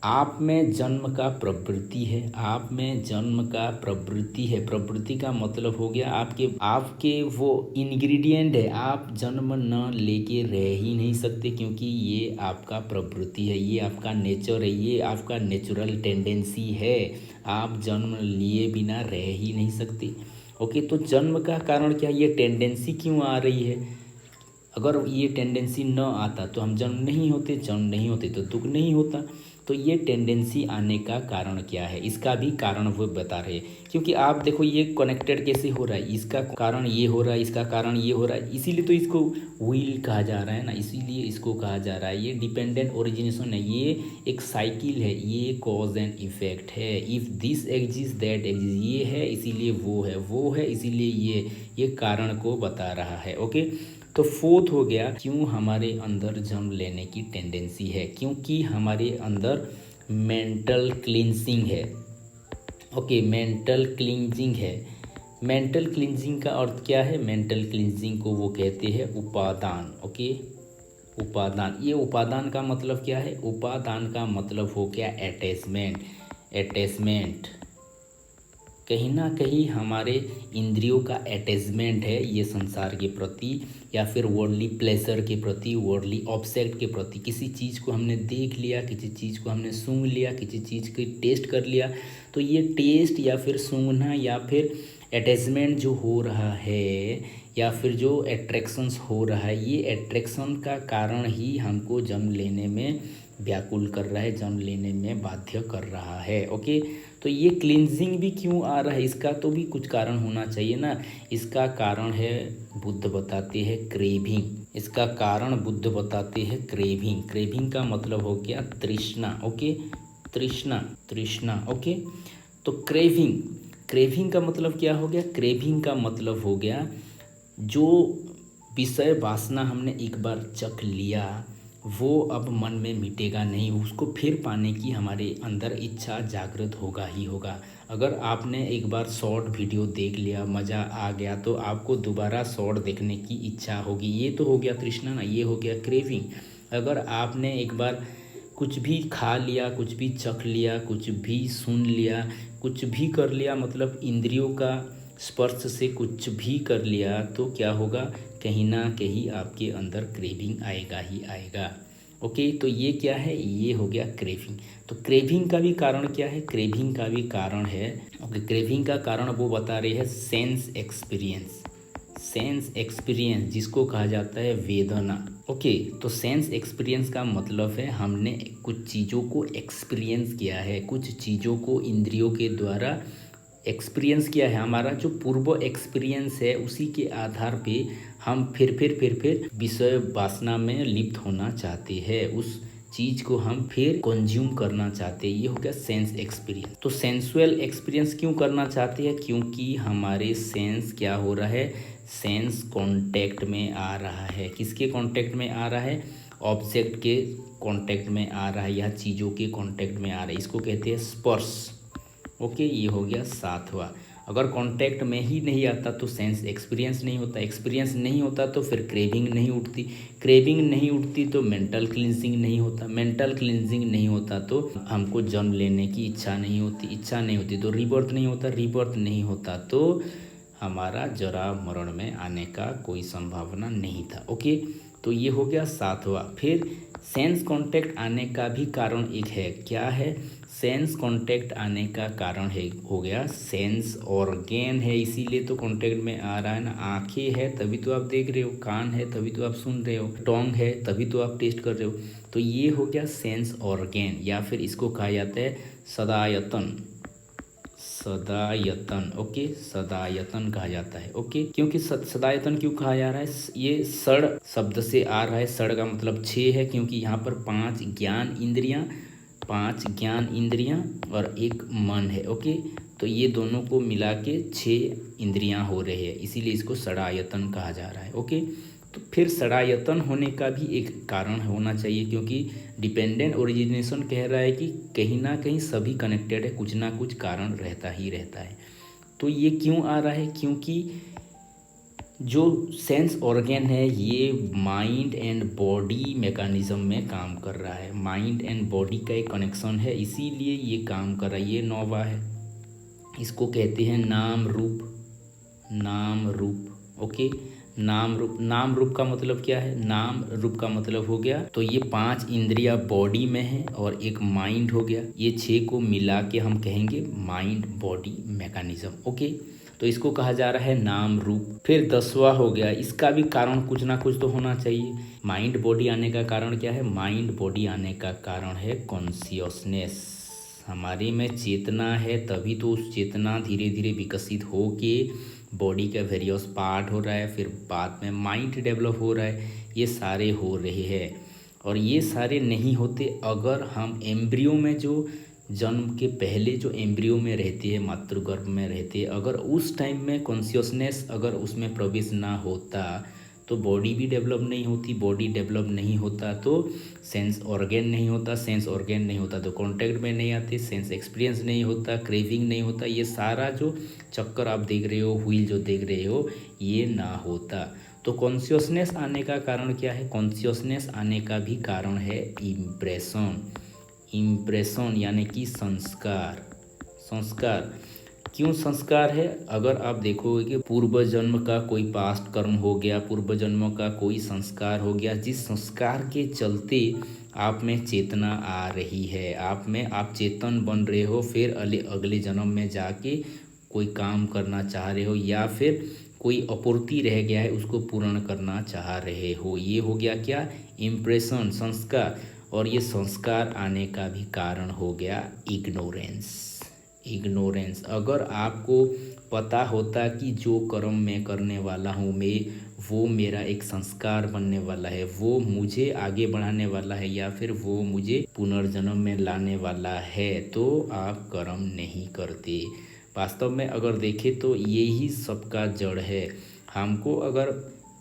आप में जन्म का प्रवृत्ति है, आप में जन्म का प्रवृत्ति है। प्रवृत्ति का मतलब हो गया आपके वो इंग्रेडिएंट है, आप जन्म न लेके रह ही नहीं सकते, क्योंकि ये आपका प्रवृत्ति है, ये आपका नेचर है, ये आपका नेचुरल टेंडेंसी है। आप जन्म लिए बिना रह ही नहीं सकते। ओके, तो जन्म का कारण क्या, ये टेंडेंसी क्यों आ रही है? अगर ये टेंडेंसी न आता तो हम जन्म नहीं होते, जन्म नहीं होते तो दुख नहीं होता। तो ये टेंडेंसी आने का कारण क्या है, इसका भी कारण वो बता रहे हैं। क्योंकि आप देखो ये कनेक्टेड कैसे हो रहा है, इसका कारण ये हो रहा है, इसका कारण ये हो रहा है, इसीलिए तो इसको व्हील कहा जा रहा है ना, इसीलिए इसको कहा जा रहा है। ये डिपेंडेंट ओरिजिनेशन है, ये एक साइकिल है, ये कॉज एंड इफेक्ट है। If this exist that exist, ये है इसीलिए वो है, वो है इसीलिए ये कारण को बता रहा है। ओके, तो फोर्थ हो गया क्यों हमारे अंदर जन्म लेने की टेंडेंसी है, क्योंकि हमारे अंदर मेंटल क्लींजिंग है। ओके, मेंटल क्लींजिंग है। मेंटल क्लींजिंग का अर्थ क्या है? मेंटल क्लींजिंग को वो कहते हैं उपादान। ओके, उपादान, ये उपादान का मतलब क्या है? उपादान का मतलब हो गया अटैचमेंट। अटैचमेंट कहीं ना कहीं हमारे इंद्रियों का अटैचमेंट है ये संसार के प्रति, या फिर वर्ल्डली प्लेजर के प्रति, वर्ल्डली ऑब्जेक्ट के प्रति। किसी चीज़ को हमने देख लिया, किसी चीज़ को हमने सूंघ लिया, किसी चीज़ को टेस्ट कर लिया, तो ये टेस्ट या फिर सूंघना या फिर अटैचमेंट जो हो रहा है या फिर जो अट्रैक्शंस हो रहा है, ये अट्रैक्शन का कारण ही हमको जन्म लेने में व्याकुल कर रहा है, जन्म लेने में बाध्य कर रहा है। ओके, तो ये क्लींजिंग भी क्यों आ रहा है, इसका तो भी कुछ कारण होना चाहिए ना। इसका कारण है बुद्ध बताते हैं क्रेविंग, इसका कारण बुद्ध बताते हैं क्रेविंग। क्रेविंग का मतलब हो गया तृष्णा। ओके, तृष्णा, तृष्णा। ओके, तो क्रेविंग, क्रेविंग का मतलब क्या हो गया? क्रेविंग का मतलब हो गया जो विषय वासना हमने एक बार चख लिया वो अब मन में मिटेगा नहीं, उसको फिर पाने की हमारे अंदर इच्छा जागृत होगा ही होगा। अगर आपने एक बार शॉर्ट वीडियो देख लिया, मज़ा आ गया, तो आपको दोबारा शॉर्ट देखने की इच्छा होगी। ये तो हो गया तृष्णा ना, ये हो गया क्रेविंग। अगर आपने एक बार कुछ भी खा लिया, कुछ भी चख लिया, कुछ भी सुन लिया, कुछ भी कर लिया, मतलब इंद्रियों का स्पर्श से कुछ भी कर लिया, तो क्या होगा? कहीं ना कहीं आपके अंदर क्रेविंग आएगा ही आएगा। ओके, तो ये क्या है? ये हो गया क्रेविंग। तो क्रेविंग का भी कारण क्या है? क्रेविंग का भी कारण है, ओके, क्रेविंग का कारण वो बता रहे हैं सेंस एक्सपीरियंस। सेंस एक्सपीरियंस जिसको कहा जाता है वेदना। ओके, तो सेंस एक्सपीरियंस का मतलब है हमने कुछ चीज़ों को एक्सपीरियंस किया है, कुछ चीज़ों को इंद्रियों के द्वारा एक्सपीरियंस किया है। हमारा जो पूर्व एक्सपीरियंस है उसी के आधार पे हम फिर विषय वासना में लिप्त होना चाहते हैं, उस चीज़ को हम फिर कंज्यूम करना चाहते हैं। ये हो गया सेंस एक्सपीरियंस। तो सेंसुअल एक्सपीरियंस क्यों करना चाहते हैं? क्योंकि हमारे सेंस क्या हो रहा है? सेंस कांटेक्ट में आ रहा है। किसके कांटेक्ट में आ रहा है? ऑब्जेक्ट के कांटेक्ट में आ रहा है या चीज़ों के कांटेक्ट में आ रहा है। इसको कहते हैं स्पर्श। ओके, ये हो गया सातवां। अगर कांटेक्ट में ही नहीं आता तो सेंस एक्सपीरियंस नहीं होता, एक्सपीरियंस नहीं होता तो फिर क्रेविंग नहीं उठती, क्रेविंग नहीं उठती तो मेंटल क्लींजिंग नहीं होता, मेंटल क्लींजिंग नहीं होता तो हमको जन्म लेने की इच्छा नहीं होती, इच्छा नहीं होती तो रीबर्थ नहीं होता, रीबर्थ नहीं होता तो हमारा जरा मरण में आने का कोई संभावना नहीं था। ओके, तो ये हो गया सातवां। फिर सेंस कांटेक्ट आने का भी कारण एक है, क्या है? सेंस कांटेक्ट आने का कारण है, हो गया सेंस ऑर्गेन है, इसीलिए तो कांटेक्ट में आ रहा है ना। आंखें है तभी तो आप देख रहे हो, कान है तभी तो आप सुन रहे हो, टोंग है तभी तो आप टेस्ट कर रहे हो। तो ये हो गया सेंस ऑर्गेन, या फिर इसको कहा जाता है सदायतन, सदायतन। ओके, सदायतन कहा जाता है। ओके, क्योंकि सदायतन क्यों कहा जा रहा है? ये सड़ शब्द से आ रहा है, सड़ का मतलब 6 है, क्योंकि यहाँ पर 5 ज्ञान इंद्रियाँ, 5 ज्ञान इंद्रियाँ और एक मन है। ओके, तो ये दोनों को मिला के 6 इंद्रियाँ हो रहे हैं, इसीलिए इसको सड़ायतन कहा जा रहा है। ओके, तो फिर सड़ायतन होने का भी एक कारण होना चाहिए, क्योंकि डिपेंडेंट ओरिजिनेशन कह रहा है कि कहीं ना कहीं सभी कनेक्टेड है, कुछ ना कुछ कारण रहता ही रहता है। तो ये क्यों आ रहा है? क्योंकि जो सेंस ऑर्गन है ये माइंड एंड बॉडी मैकेनिज्म में काम कर रहा है, माइंड एंड बॉडी का एक कनेक्शन है, इसीलिए ये काम कर रहा है। ये 9वां है, इसको कहते हैं नाम रूप, नाम रूप। ओके, नाम रूप, नाम रूप का मतलब क्या है? नाम रूप का मतलब हो गया, तो ये 5 इंद्रिया बॉडी में है और एक माइंड हो गया, ये 6 को मिला के हम कहेंगे माइंड बॉडी मैकेनिज्म। ओके, तो इसको कहा जा रहा है नाम रूप। फिर 10वां हो गया, इसका भी कारण कुछ ना कुछ तो होना चाहिए। माइंड बॉडी आने का कारण क्या है? माइंड बॉडी आने का कारण है कॉन्शियसनेस। हमारे में चेतना है, तभी तो उस चेतना धीरे धीरे विकसित हो के बॉडी का वेरियस पार्ट हो रहा है, फिर बाद में माइंड डेवलप हो रहा है, ये सारे हो रहे हैं। और ये सारे नहीं होते अगर हम एम्ब्रियो में, जो जन्म के पहले जो एम्ब्रियो में रहती है, मातृगर्भ में रहती है, अगर उस टाइम में कॉन्शियसनेस अगर उसमें प्रवेश ना होता तो बॉडी भी डेवलप नहीं होती, बॉडी डेवलप नहीं होता तो सेंस ऑर्गन नहीं होता, सेंस ऑर्गन नहीं होता तो कांटेक्ट में नहीं आते, सेंस एक्सपीरियंस नहीं होता, क्रेविंग नहीं होता, ये सारा जो चक्कर आप देख रहे हो, व्हील जो देख रहे हो, ये ना होता। तो कॉन्शियसनेस आने का कारण क्या है? कॉन्शियसनेस आने का भी कारण है इम्प्रेशन, इम्प्रेशन यानी कि संस्कार। संस्कार क्यों संस्कार है? अगर आप देखोगे कि पूर्व जन्म का कोई पास्ट कर्म हो गया, पूर्व जन्म का कोई संस्कार हो गया, जिस संस्कार के चलते आप में चेतना आ रही है, आप में आप चेतन बन रहे हो, फिर अगले जन्म में जाके कोई काम करना चाह रहे हो, या फिर कोई अपूर्ति रह गया है उसको पूर्ण करना चाह रहे हो, ये हो गया क्या? इम्प्रेशन, संस्कार। और ये संस्कार आने का भी कारण हो गया इग्नोरेंस। इग्नोरेंस, अगर आपको पता होता कि जो कर्म मैं करने वाला हूँ मैं, वो मेरा एक संस्कार बनने वाला है, वो मुझे आगे बढ़ाने वाला है, या फिर वो मुझे पुनर्जन्म में लाने वाला है, तो आप कर्म नहीं करते। वास्तव में अगर देखें तो यही सबका जड़ है। हमको अगर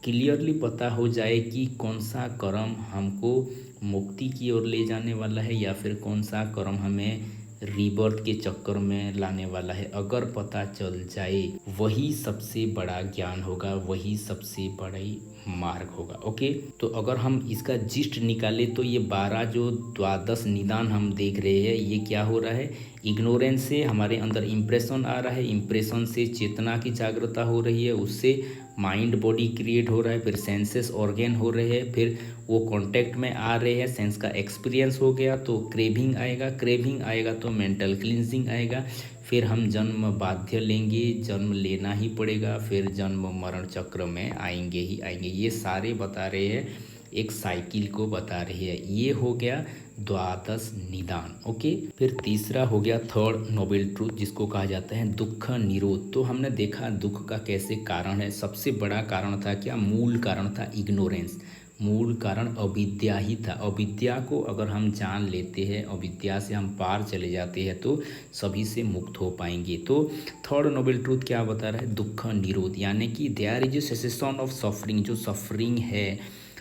क्लियरली पता हो जाए कि कौन सा कर्म हमको मुक्ति की ओर ले जाने वाला है, या फिर कौन सा कर्म हमें रीबर्थ के चक्कर में लाने वाला है, अगर पता चल जाए, वही सबसे बड़ा ज्ञान होगा, वही सबसे बड़ी मार्ग होगा। ओके, तो अगर हम इसका जिस्ट निकाले तो ये 12 जो द्वादश निदान हम देख रहे हैं, ये क्या हो रहा है? इग्नोरेंस से हमारे अंदर इम्प्रेशन आ रहा है, इम्प्रेशन से चेतना की जागृता हो रही है, उससे माइंड बॉडी क्रिएट हो रहा है, फिर सेंसेस ऑर्गन हो रहे हैं, फिर वो कांटेक्ट में आ रहे हैं, सेंस का एक्सपीरियंस हो गया तो क्रेविंग आएगा, क्रेविंग आएगा तो मेंटल क्लींजिंग आएगा, फिर हम जन्म बाध्य लेंगे, जन्म लेना ही पड़ेगा, फिर जन्म मरण चक्र में आएंगे ही आएंगे। ये सारे बता रहे हैं, एक साइकिल को बता रही है। ये हो गया द्वादश निदान। ओके, फिर तीसरा हो गया थर्ड नोबेल ट्रूथ, जिसको कहा जाता है दुख निरोध। तो हमने देखा दुख का कैसे कारण है। सबसे बड़ा कारण था क्या? मूल कारण था इग्नोरेंस, मूल कारण अविद्या ही था। अविद्या को अगर हम जान लेते हैं, अविद्या से हम पार चले जाते हैं तो सभी से मुक्त हो पाएंगे। तो थर्ड नोबेल ट्रूथ क्या बता रहा है? दुख निरोध, यानी कि there is a cessation of suffering. जो सफरिंग है,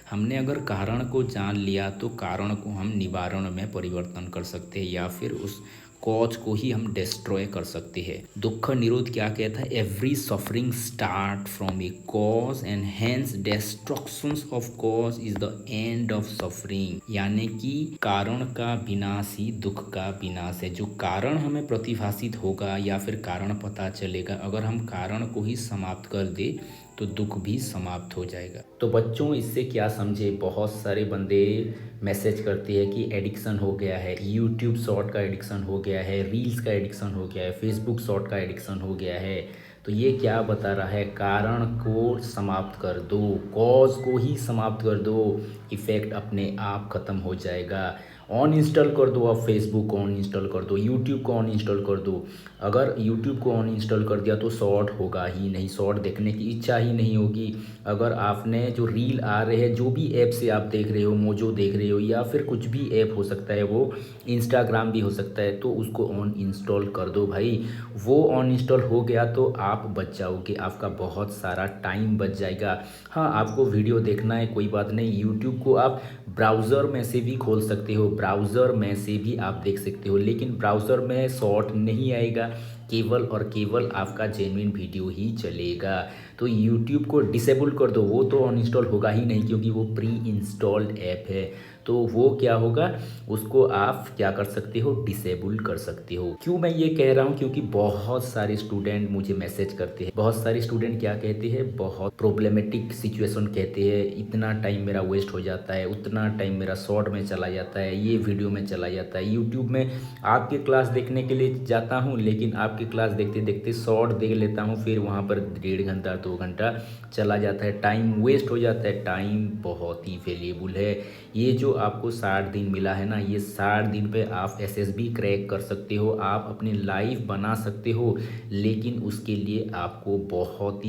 हमने अगर कारण को जान लिया तो कारण को हम निवारण में परिवर्तन कर सकते हैं, या फिर उस कॉज को ही हम डिस्ट्रॉय कर सकते हैं। दुख निरोध क्या कहता है? Every suffering start from A cause and hence destructions of cause is the end of suffering. यानी कि कारण का विनाश ही दुख का विनाश है। जो कारण हमें प्रतिभाषित होगा या फिर कारण पता चलेगा, अगर हम कारण को ही समाप्त कर दे तो दुख भी समाप्त हो जाएगा। तो बच्चों इससे क्या समझे? बहुत सारे बंदे मैसेज करते हैं कि एडिक्शन हो गया है, यूट्यूब शॉर्ट का एडिक्शन हो गया है, रील्स का एडिक्शन हो गया है, फेसबुक शॉर्ट का एडिक्शन हो गया है। तो ये क्या बता रहा है? कारण को समाप्त कर दो, कॉज को ही समाप्त कर दो, इफ़ेक्ट अपने आप ख़त्म हो जाएगा। ऑन इंस्टॉल कर दो, आप फेसबुक ऑन इंस्टॉल कर दो, यूट्यूब को ऑन इंस्टॉल कर दो। अगर यूट्यूब को ऑन इंस्टॉल कर दिया तो शॉर्ट होगा ही नहीं, शॉर्ट देखने की इच्छा ही नहीं होगी। अगर आपने जो रील आ रहे हैं, जो भी ऐप से आप देख रहे हो, मोजो देख रहे हो या फिर कुछ भी ऐप हो सकता है, वो इंस्टाग्राम भी हो सकता है, तो उसको ऑन इंस्टॉल कर दो भाई। वो ऑन इंस्टॉल हो गया तो आप बच जाओगे, आपका बहुत सारा टाइम बच जाएगा। हाँ, आपको वीडियो देखना है कोई बात नहीं, यूट्यूब को आप ब्राउज़र में से भी खोल सकते हो, ब्राउज़र में से भी आप देख सकते हो, लेकिन ब्राउज़र में शॉर्ट नहीं आएगा, केवल और केवल आपका जेन्युइन वीडियो ही चलेगा। तो यूट्यूब को डिसेबल कर दो, वो तो अनइंस्टॉल होगा ही नहीं क्योंकि वो प्री इंस्टॉल्ड ऐप है। तो वो क्या होगा, उसको आप क्या कर सकते हो? डिसेबल कर सकते हो। क्यों मैं ये कह रहा हूँ? क्योंकि बहुत सारे स्टूडेंट मुझे मैसेज करते हैं, बहुत सारे स्टूडेंट क्या कहते हैं, बहुत प्रॉब्लमेटिक सिचुएशन कहते हैं, इतना टाइम मेरा वेस्ट हो जाता है, उतना टाइम मेरा शॉर्ट में चला जाता है, ये वीडियो में चला जाता है, यूट्यूब में आपके क्लास देखने के लिए जाता हूँ लेकिन आपकी क्लास देखते देखते शॉर्ट देख लेता हूँ, फिर वहाँ पर 1.5 घंटा 2 घंटा चला जाता है, टाइम वेस्ट हो जाता है। टाइम बहुत ही वैल्यूएबल है। ये जो आपको 60 दिन मिला है ना, ये 60 दिन पे आप एसएसबी क्रैक कर सकते हो, आप अपनी लाइफ बना सकते हो, लेकिन उसके लिए आपको बहुत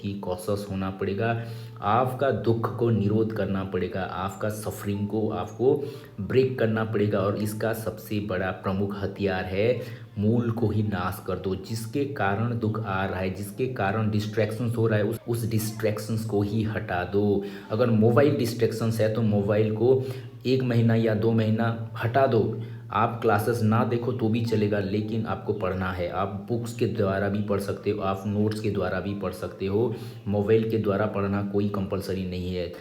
ही कॉशस होना पड़ेगा। आपका दुख को निरोध करना पड़ेगा, आपका सफरिंग को आपको ब्रेक करना पड़ेगा। और इसका सबसे बड़ा प्रमुख हथियार है, मूल को ही नाश कर दो। जिसके कारण दुख आ रहा है, जिसके कारण डिस्ट्रैक्शंस हो रहा है, उस डिस्ट्रैक्शंस को ही हटा दो। अगर मोबाइल डिस्ट्रैक्शंस है तो मोबाइल को 1 महीना या 2 महीना हटा दो। आप क्लासेस ना देखो तो भी चलेगा, लेकिन आपको पढ़ना है। आप बुक्स के द्वारा भी पढ़ सकते हो, आप नोट्स के द्वारा भी पढ़ सकते हो, मोबाइल के द्वारा पढ़ना कोई कंपलसरी नहीं है।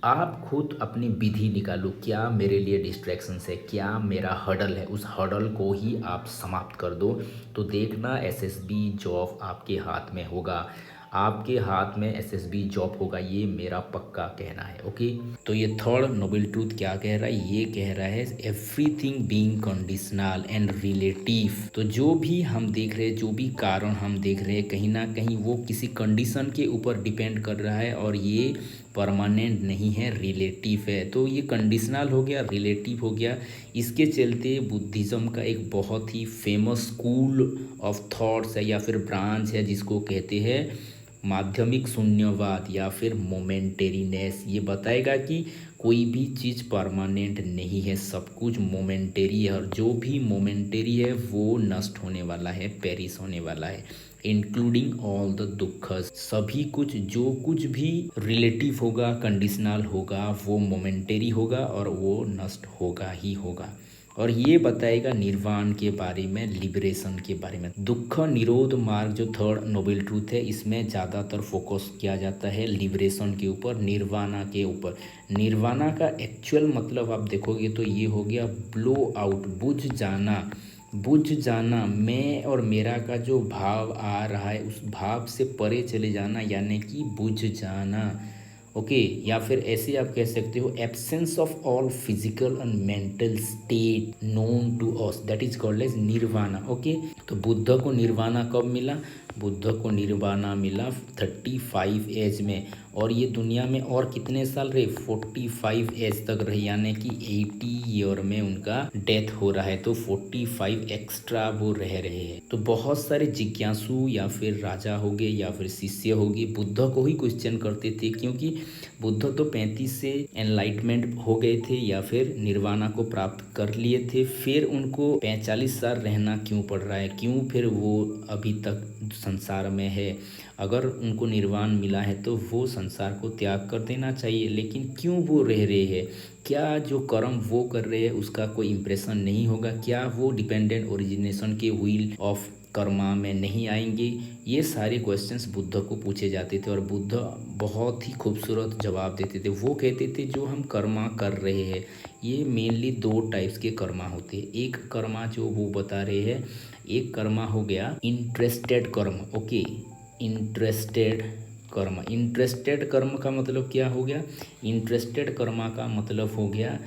आप खुद अपनी विधि निकालो, क्या मेरे लिए डिस्ट्रैक्शंस है, क्या मेरा हर्डल है, उस हर्डल को ही आप समाप्त कर दो। तो देखना एसएसबी जॉब आपके हाथ में होगा, आपके हाथ में एसएसबी जॉब होगा, ये मेरा पक्का कहना है। ओके, तो ये थर्ड नोबल ट्रूथ क्या कह रहा है? ये कह रहा है everything being conditional and relative. तो जो भी हम देख रहे हैं, जो भी कारण हम देख रहे हैं, कहीं ना कहीं वो किसी कंडीशन के ऊपर डिपेंड कर रहा है और ये परमानेंट नहीं है, रिलेटिव है। तो ये कंडीशनल हो गया, रिलेटिव हो गया। इसके चलते बुद्धिज़्म का एक बहुत ही फेमस स्कूल ऑफ थॉट्स है या फिर ब्रांच है, जिसको कहते हैं माध्यमिक शून्यवाद या फिर मोमेंटेरीनेस। ये बताएगा कि कोई भी चीज़ परमानेंट नहीं है, सब कुछ मोमेंटेरी है, और जो भी मोमेंटेरी है वो नष्ट होने वाला है, पेरिस होने वाला है, इंक्लूडिंग ऑल द दुख। सभी कुछ, जो कुछ भी रिलेटिव होगा, कंडीशनल होगा, वो मोमेंटेरी होगा और वो नष्ट होगा ही होगा। और ये बताएगा निर्वाण के बारे में, लिबरेशन के बारे में। दुख निरोध मार्ग जो थर्ड नोबल ट्रूथ है, इसमें ज़्यादातर फोकस किया जाता है लिबरेशन के ऊपर, निर्वाणा के ऊपर। निर्वाणा का एक्चुअल मतलब आप देखोगे तो ये हो गया ब्लो आउट, बुझ जाना। बुझ जाना, मैं और मेरा का जो भाव आ रहा है उस भाव से परे चले जाना, यानी कि बुझ जाना। ओके, या फिर ऐसे आप कह सकते हो absence of all physical and mental state known to us, that is called as nirvana. Okay, तो बुद्ध को निर्वाणा कब मिला? बुद्ध को निर्वाणा मिला 35 एज में, और ये दुनिया में और कितने साल रहे? 45 एज तक रहे, यानी कि 80 ईयर में उनका डेथ हो रहा है। तो 45 एक्स्ट्रा वो रह रहे हैं। तो बहुत सारे जिज्ञासु या फिर राजा हो गए या फिर शिष्य हो गए, बुद्ध को ही क्वेश्चन करते थे, क्योंकि बुद्ध तो 35 से एनलाइटमेंट हो गए थे या फिर निर्वाणा को प्राप्त कर लिए थे, फिर उनको 45 साल रहना क्यों पड़ रहा है, क्यों फिर वो अभी तक संसार में है, अगर उनको निर्वाण मिला है तो वो संसार को त्याग कर देना चाहिए। लेकिन क्यों वो रह रहे हैं? क्या जो कर्म वो कर रहे हैं उसका कोई इम्प्रेशन नहीं होगा? क्या वो डिपेंडेंट ओरिजिनेशन के व्हील ऑफ कर्मा में नहीं आएंगे? ये सारे क्वेश्चंस बुद्ध को पूछे जाते थे और बुद्ध बहुत ही खूबसूरत जवाब देते थे। वो कहते थे जो हम कर्मा कर रहे हैं ये मेनली दो टाइप्स के कर्मा होते हैं। एक कर्मा जो वो बता रहे हैं, एक कर्मा हो गया इंटरेस्टेड कर्म। ओके, इंटरेस्टेड कर्म। इंटरेस्टेड कर्म का मतलब क्या हो गया? इंटरेस्टेड कर्मा का मतलब हो गया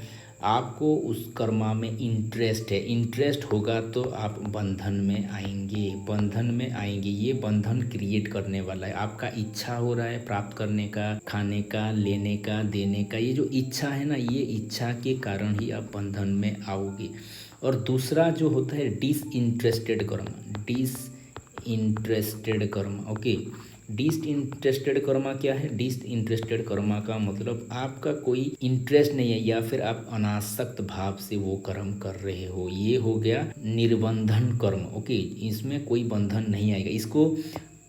आपको उस कर्मा में इंटरेस्ट है। इंटरेस्ट होगा तो आप बंधन में आएंगे, बंधन में आएंगे। ये बंधन क्रिएट करने वाला है। आपका इच्छा हो रहा है प्राप्त करने का, खाने का, लेने का, देने का। ये जो इच्छा है ना, ये इच्छा के कारण ही आप बंधन में आओगे। और दूसरा जो होता है डिसइंटरेस्टेड कर्म। डिसइंटरेस्टेड कर्म। ओके, डिसइंटरेस्टेड कर्मा क्या है? डिसइंटरेस्टेड कर्मा का मतलब आपका कोई इंटरेस्ट नहीं है या फिर आप अनासक्त भाव से वो कर्म कर रहे हो। ये हो गया निर्बंधन कर्म। ओके, इसमें कोई बंधन नहीं आएगा। इसको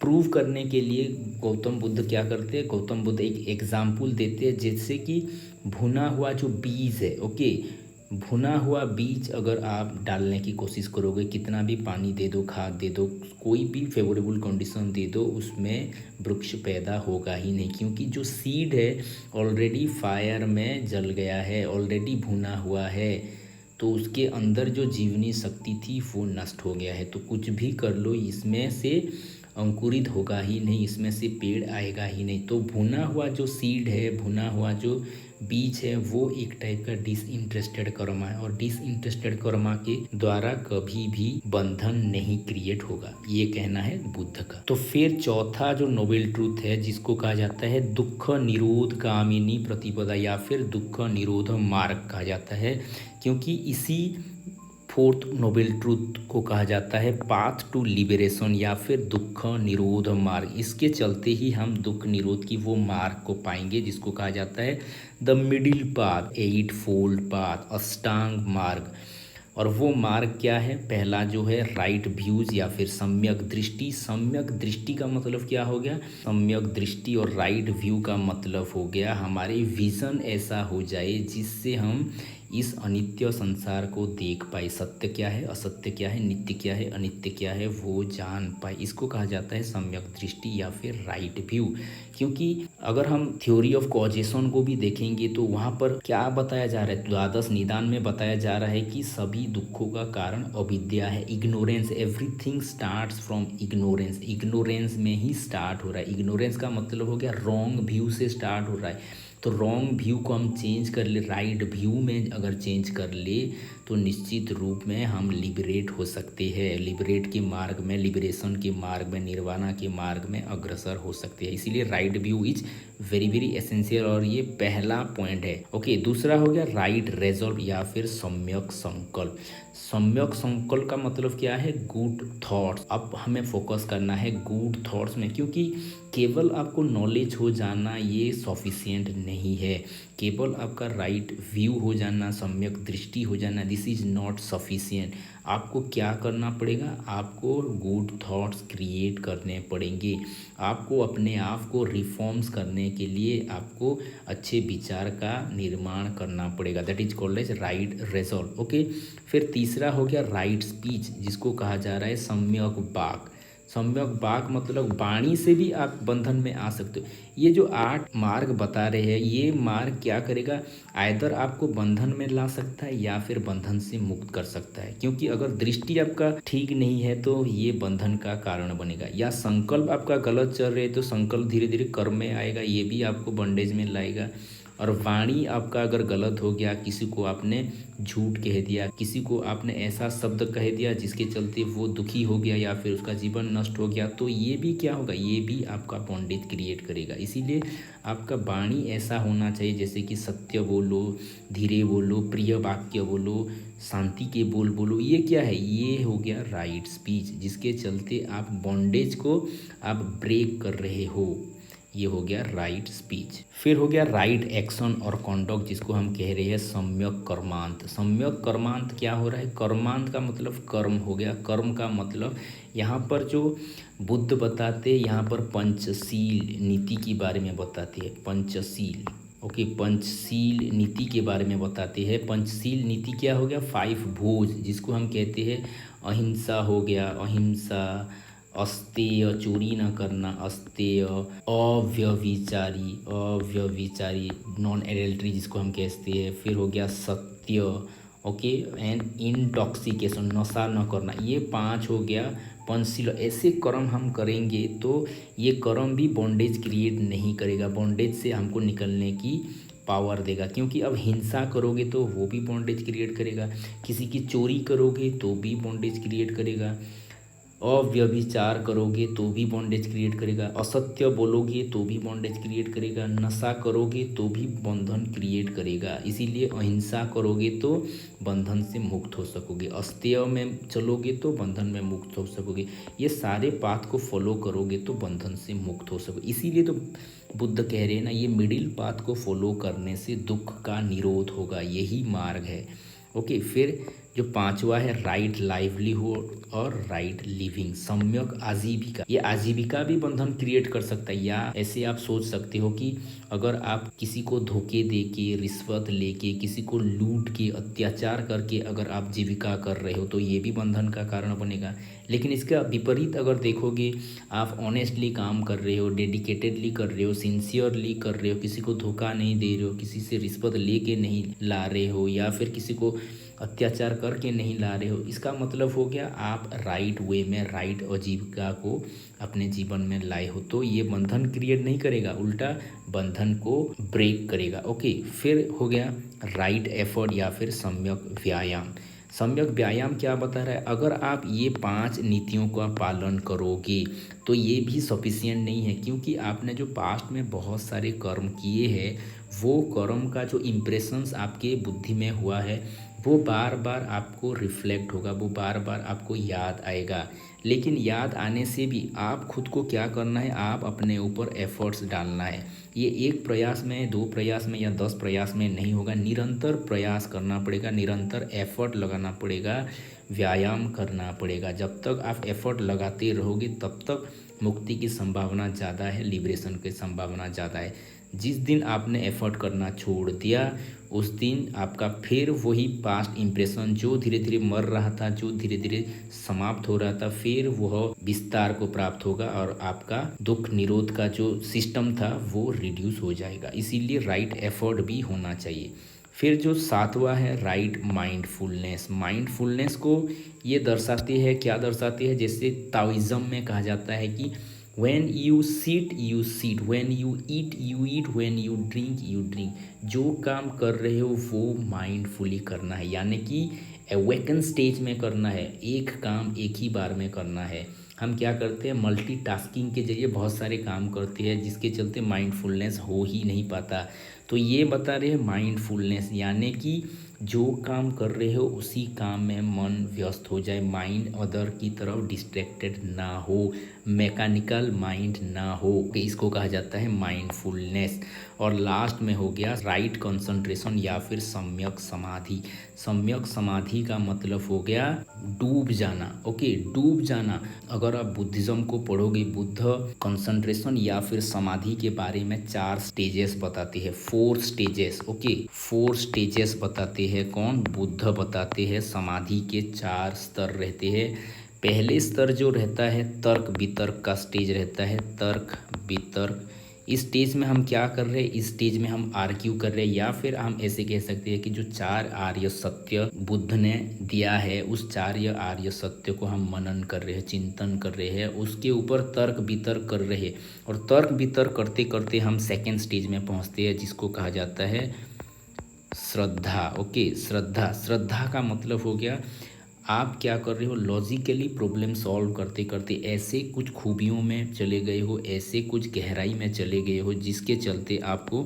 प्रूव करने के लिए गौतम बुद्ध क्या करते हैं? गौतम बुद्ध एक एग्जाम्पल देते हैं, जैसे कि भुना हुआ जो बीज है। ओके, भुना हुआ बीज अगर आप डालने की कोशिश करोगे, कितना भी पानी दे दो, खाद दे दो, कोई भी फेवरेबल कंडीशन दे दो, उसमें वृक्ष पैदा होगा ही नहीं, क्योंकि जो सीड है ऑलरेडी फायर में जल गया है, ऑलरेडी भुना हुआ है। तो उसके अंदर जो जीवनी शक्ति थी वो नष्ट हो गया है। तो कुछ भी कर लो, इसमें से अंकुरित होगा ही नहीं, इसमें से पेड़ आएगा ही नहीं। तो भुना हुआ जो सीड है, भुना हुआ जो बीज है, वो एक टाइप का डिसइंटरेस्टेड कर्मा है। और डिसइंटरेस्टेड कर्मा के द्वारा कभी भी बंधन नहीं क्रिएट होगा, ये कहना है बुद्ध का। तो फिर चौथा जो नोबेल ट्रूथ है, जिसको कहा जाता है दुख निरोध गामिनी प्रतिपदा या फिर दुख निरोध मार्ग कहा जाता है, क्योंकि इसी फोर्थ नोबेल ट्रूथ को कहा जाता है पाथ टू लिबरेशन या फिर दुख निरोध मार्ग। इसके चलते ही हम दुख निरोध की वो मार्ग को पाएंगे जिसको कहा जाता है the middle path, eightfold path, अष्टांग मार्ग। और वो मार्ग क्या है? पहला जो है राइट व्यूज या फिर सम्यक दृष्टि। सम्यक दृष्टि का मतलब क्या हो गया? सम्यक दृष्टि और राइट व्यू का मतलब हो गया हमारे विज़न ऐसा हो जाए जिससे हम इस अनित्य संसार को देख पाए। सत्य क्या है, असत्य क्या है, नित्य क्या है, अनित्य क्या है, वो जान पाए। इसको कहा जाता है सम्यक दृष्टि या फिर राइट व्यू। क्योंकि अगर हम थ्योरी ऑफ कॉजेशन को भी देखेंगे तो वहाँ पर क्या बताया जा रहा है? द्वादश निदान में बताया जा रहा है कि सभी दुखों का कारण अविद्या है, ignorance. Everything starts from ignorance. Ignorance में ही स्टार्ट हो रहा है। इग्नोरेंस का मतलब हो गया रॉन्ग व्यू से स्टार्ट हो रहा है। तो रॉन्ग व्यू को हम चेंज कर ले, राइट व्यू में अगर चेंज कर ले तो निश्चित रूप में हम लिबरेट हो सकते हैं। लिबरेट के मार्ग में, लिबरेशन के मार्ग में, निर्वाणा के मार्ग में अग्रसर हो सकते हैं। इसीलिए right view is very very essential और ये पहला पॉइंट है। ओके, दूसरा हो गया राइट रेजॉल्व या फिर सम्यक संकल्प। सम्यक संकल्प का मतलब क्या है? Good thoughts. अब हमें फोकस करना है गुड थॉट्स में, क्योंकि केवल आपको नॉलेज हो जाना ये सॉफिशिएंट नहीं है। केवल आपका राइट व्यू हो जाना, सम्यक दृष्टि हो जाना, दिस इज़ नॉट सफिशिएंट। आपको क्या करना पड़ेगा? आपको गुड थॉट्स क्रिएट करने पड़ेंगे। आपको अपने आप को रिफॉर्म्स करने के लिए आपको अच्छे विचार का निर्माण करना पड़ेगा। That is called as right resolve. Okay, फिर तीसरा हो गया राइट स्पीच, जिसको कहा जा रहा है सम्यक वाक। सम्यक वाक मतलब वाणी से भी आप बंधन में आ सकते हो। ये जो 8 मार्ग बता रहे हैं, ये मार्ग क्या करेगा? आइदर आपको बंधन में ला सकता है या फिर बंधन से मुक्त कर सकता है। क्योंकि अगर दृष्टि आपका ठीक नहीं है तो ये बंधन का कारण बनेगा, या संकल्प आपका गलत चल रहे तो संकल्प धीरे धीरे कर्म में आएगा, ये भी आपको बंडेज में लाएगा। और वाणी आपका अगर गलत हो गया, किसी को आपने झूठ कह दिया, किसी को आपने ऐसा शब्द कह दिया जिसके चलते वो दुखी हो गया या फिर उसका जीवन नष्ट हो गया, तो ये भी क्या होगा? ये भी आपका बॉन्डेज क्रिएट करेगा। इसीलिए आपका वाणी ऐसा होना चाहिए जैसे कि सत्य बोलो, धीरे बोलो, प्रिय वाक्य बोलो, शांति के बोल बोलो। ये क्या है? ये हो गया राइट स्पीच, जिसके चलते आप बॉन्डेज को आप ब्रेक कर रहे हो। ये हो गया राइट स्पीच। फिर हो गया राइट एक्शन और कॉन्डक्ट, जिसको हम कह रहे हैं सम्यक कर्मांत। सम्यक कर्मांत क्या हो रहा है? कर्मांत का मतलब कर्म हो गया। कर्म का मतलब यहाँ पर जो बुद्ध बताते हैं, यहाँ पर पंचशील नीति के बारे में बताते हैं। पंचशील, ओके, पंचशील नीति के बारे में बताते हैं। पंचशील नीति क्या हो गया? 5 भोज, जिसको हम कहते हैं अहिंसा हो गया, अहिंसा, अस्तेय चोरी न करना, अस्तेय, अव्यभिचारी, अव्यभिचारी नॉन एडल्ट्री जिसको हम कहते हैं। फिर हो गया सत्य, ओके, एंड इंटॉक्सिकेशन, नशा न करना। ये 5 हो गया पंचशील। ऐसे कर्म हम करेंगे तो ये कर्म भी बॉन्डेज क्रिएट नहीं करेगा, बॉन्डेज से हमको निकलने की पावर देगा। क्योंकि अब हिंसा करोगे तो वो भी बॉन्डेज क्रिएट करेगा, किसी की चोरी करोगे तो भी बॉन्डेज क्रिएट करेगा, अव्यभिचार करोगे तो भी बॉन्डेज क्रिएट करेगा, असत्य बोलोगे तो भी बॉन्डेज क्रिएट करेगा, नशा करोगे तो भी बंधन क्रिएट करेगा। इसीलिए अहिंसा करोगे तो बंधन से मुक्त हो सकोगे, अस्तेय में चलोगे तो बंधन में मुक्त हो सकोगे, ये सारे पाथ को फॉलो करोगे तो बंधन से मुक्त हो सकोगे। इसीलिए तो बुद्ध कह रहे हैं ना, ये मिडिल पाथ को फॉलो करने से दुख का निरोध होगा, यही मार्ग है। ओके, फिर जो 5वां है राइट लाइवलीहुड और राइट लिविंग, सम्यक आजीविका। ये आजीविका भी बंधन क्रिएट कर सकता है। या ऐसे आप सोच सकते हो कि अगर आप किसी को धोखे दे के, रिश्वत लेके, किसी को लूट के, अत्याचार करके अगर आप जीविका कर रहे हो तो ये भी बंधन का कारण बनेगा। लेकिन इसका विपरीत अगर देखोगे, आप ऑनेस्टली काम कर रहे हो, डेडिकेटेडली कर रहे हो, सिंसियरली कर रहे हो, किसी को धोखा नहीं दे रहे हो, किसी से रिश्वत लेके नहीं ला रहे हो, या फिर किसी को अत्याचार करके नहीं ला रहे हो, इसका मतलब हो गया आप राइट वे में, राइट आजीविका को अपने जीवन में लाए हो। तो ये बंधन क्रिएट नहीं करेगा, उल्टा बंधन को ब्रेक करेगा। ओके, फिर हो गया राइट एफर्ट या फिर सम्यक व्यायाम। सम्यक व्यायाम क्या बता रहा है? अगर आप ये 5 नीतियों का पालन करोगे तो ये भी सफिशिएंट नहीं है, क्योंकि आपने जो पास्ट में बहुत सारे कर्म किए हैं, वो कर्म का जो इम्प्रेशंस आपके बुद्धि में हुआ है वो बार बार आपको रिफ्लेक्ट होगा, वो बार बार आपको याद आएगा। लेकिन याद आने से भी आप खुद को क्या करना है? आप अपने ऊपर एफर्ट्स डालना है। ये 1 प्रयास में, 2 प्रयास में या 10 प्रयास में नहीं होगा, निरंतर प्रयास करना पड़ेगा, निरंतर एफर्ट लगाना पड़ेगा, व्यायाम करना पड़ेगा। जब तक आप एफर्ट लगाते रहोगे तब तक मुक्ति की संभावना ज़्यादा है, लिबरेशन की संभावना ज़्यादा है। जिस दिन आपने एफर्ट करना छोड़ दिया उस दिन आपका फिर वही पास्ट इम्प्रेशन जो धीरे धीरे मर रहा था, जो धीरे धीरे समाप्त हो रहा था, फिर वह विस्तार को प्राप्त होगा और आपका दुख निरोध का जो सिस्टम था वो रिड्यूस हो जाएगा। इसीलिए राइट एफर्ट भी होना चाहिए। फिर जो 7वां है राइट माइंडफुलनेस। माइंडफुलनेस को ये दर्शाते हैं, क्या दर्शाते हैं? जैसे ताओइज्म में कहा जाता है कि when you sit you sit, when you eat you eat, when you drink you drink। जो काम कर रहे हो वो माइंडफुली करना है, यानी कि अवेकन स्टेज में करना है, एक काम एक ही बार में करना है। हम क्या करते हैं? मल्टीटास्किंग के जरिए बहुत सारे काम करते हैं, जिसके चलते माइंडफुलनेस हो ही नहीं पाता। तो ये बता रहे हैं माइंडफुलनेस, यानी कि जो काम कर रहे हो उसी काम में मन व्यस्त हो जाए, माइंड अदर की तरफ डिस्ट्रैक्टेड ना हो, मैकेनिकल माइंड ना हो, इसको कहा जाता है माइंडफुलनेस। और लास्ट में हो गया राइट कंसंट्रेशन या फिर सम्यक समाधि। सम्यक समाधि का मतलब हो गया डूब जाना। ओके, डूब जाना। अगर आप बुद्धिज्म को पढ़ोगे, बुद्ध कंसंट्रेशन या फिर समाधि के बारे में 4 स्टेजेस बताते हैं, 4 स्टेजेस। ओके, 4 स्टेजेस बताते हैं। कौन? बुद्ध बताते हैं। समाधि के 4 स्तर रहते हैं। पहले स्तर जो रहता है तर्क वितर्क का स्टेज रहता है, तर्क वितर्क। इस स्टेज में हम क्या कर रहे हैं? इस स्टेज में हम आर्ग्यू कर रहे हैं, या फिर हम ऐसे कह सकते हैं कि जो 4 आर्य सत्य बुद्ध ने दिया है उस 4 आर्य सत्य को हम मनन कर रहे हैं, चिंतन कर रहे हैं, उसके ऊपर तर्क वितर्क कर रहे हैं। और तर्क वितर्क करते करते हम सेकेंड स्टेज में पहुंचते हैं, जिसको कहा जाता है श्रद्धा। ओके, श्रद्धा। श्रद्धा का मतलब हो गया आप क्या कर रहे हो? लॉजिकली प्रॉब्लम सॉल्व करते करते ऐसे कुछ खूबियों में चले गए हो, ऐसे कुछ गहराई में चले गए हो, जिसके चलते आपको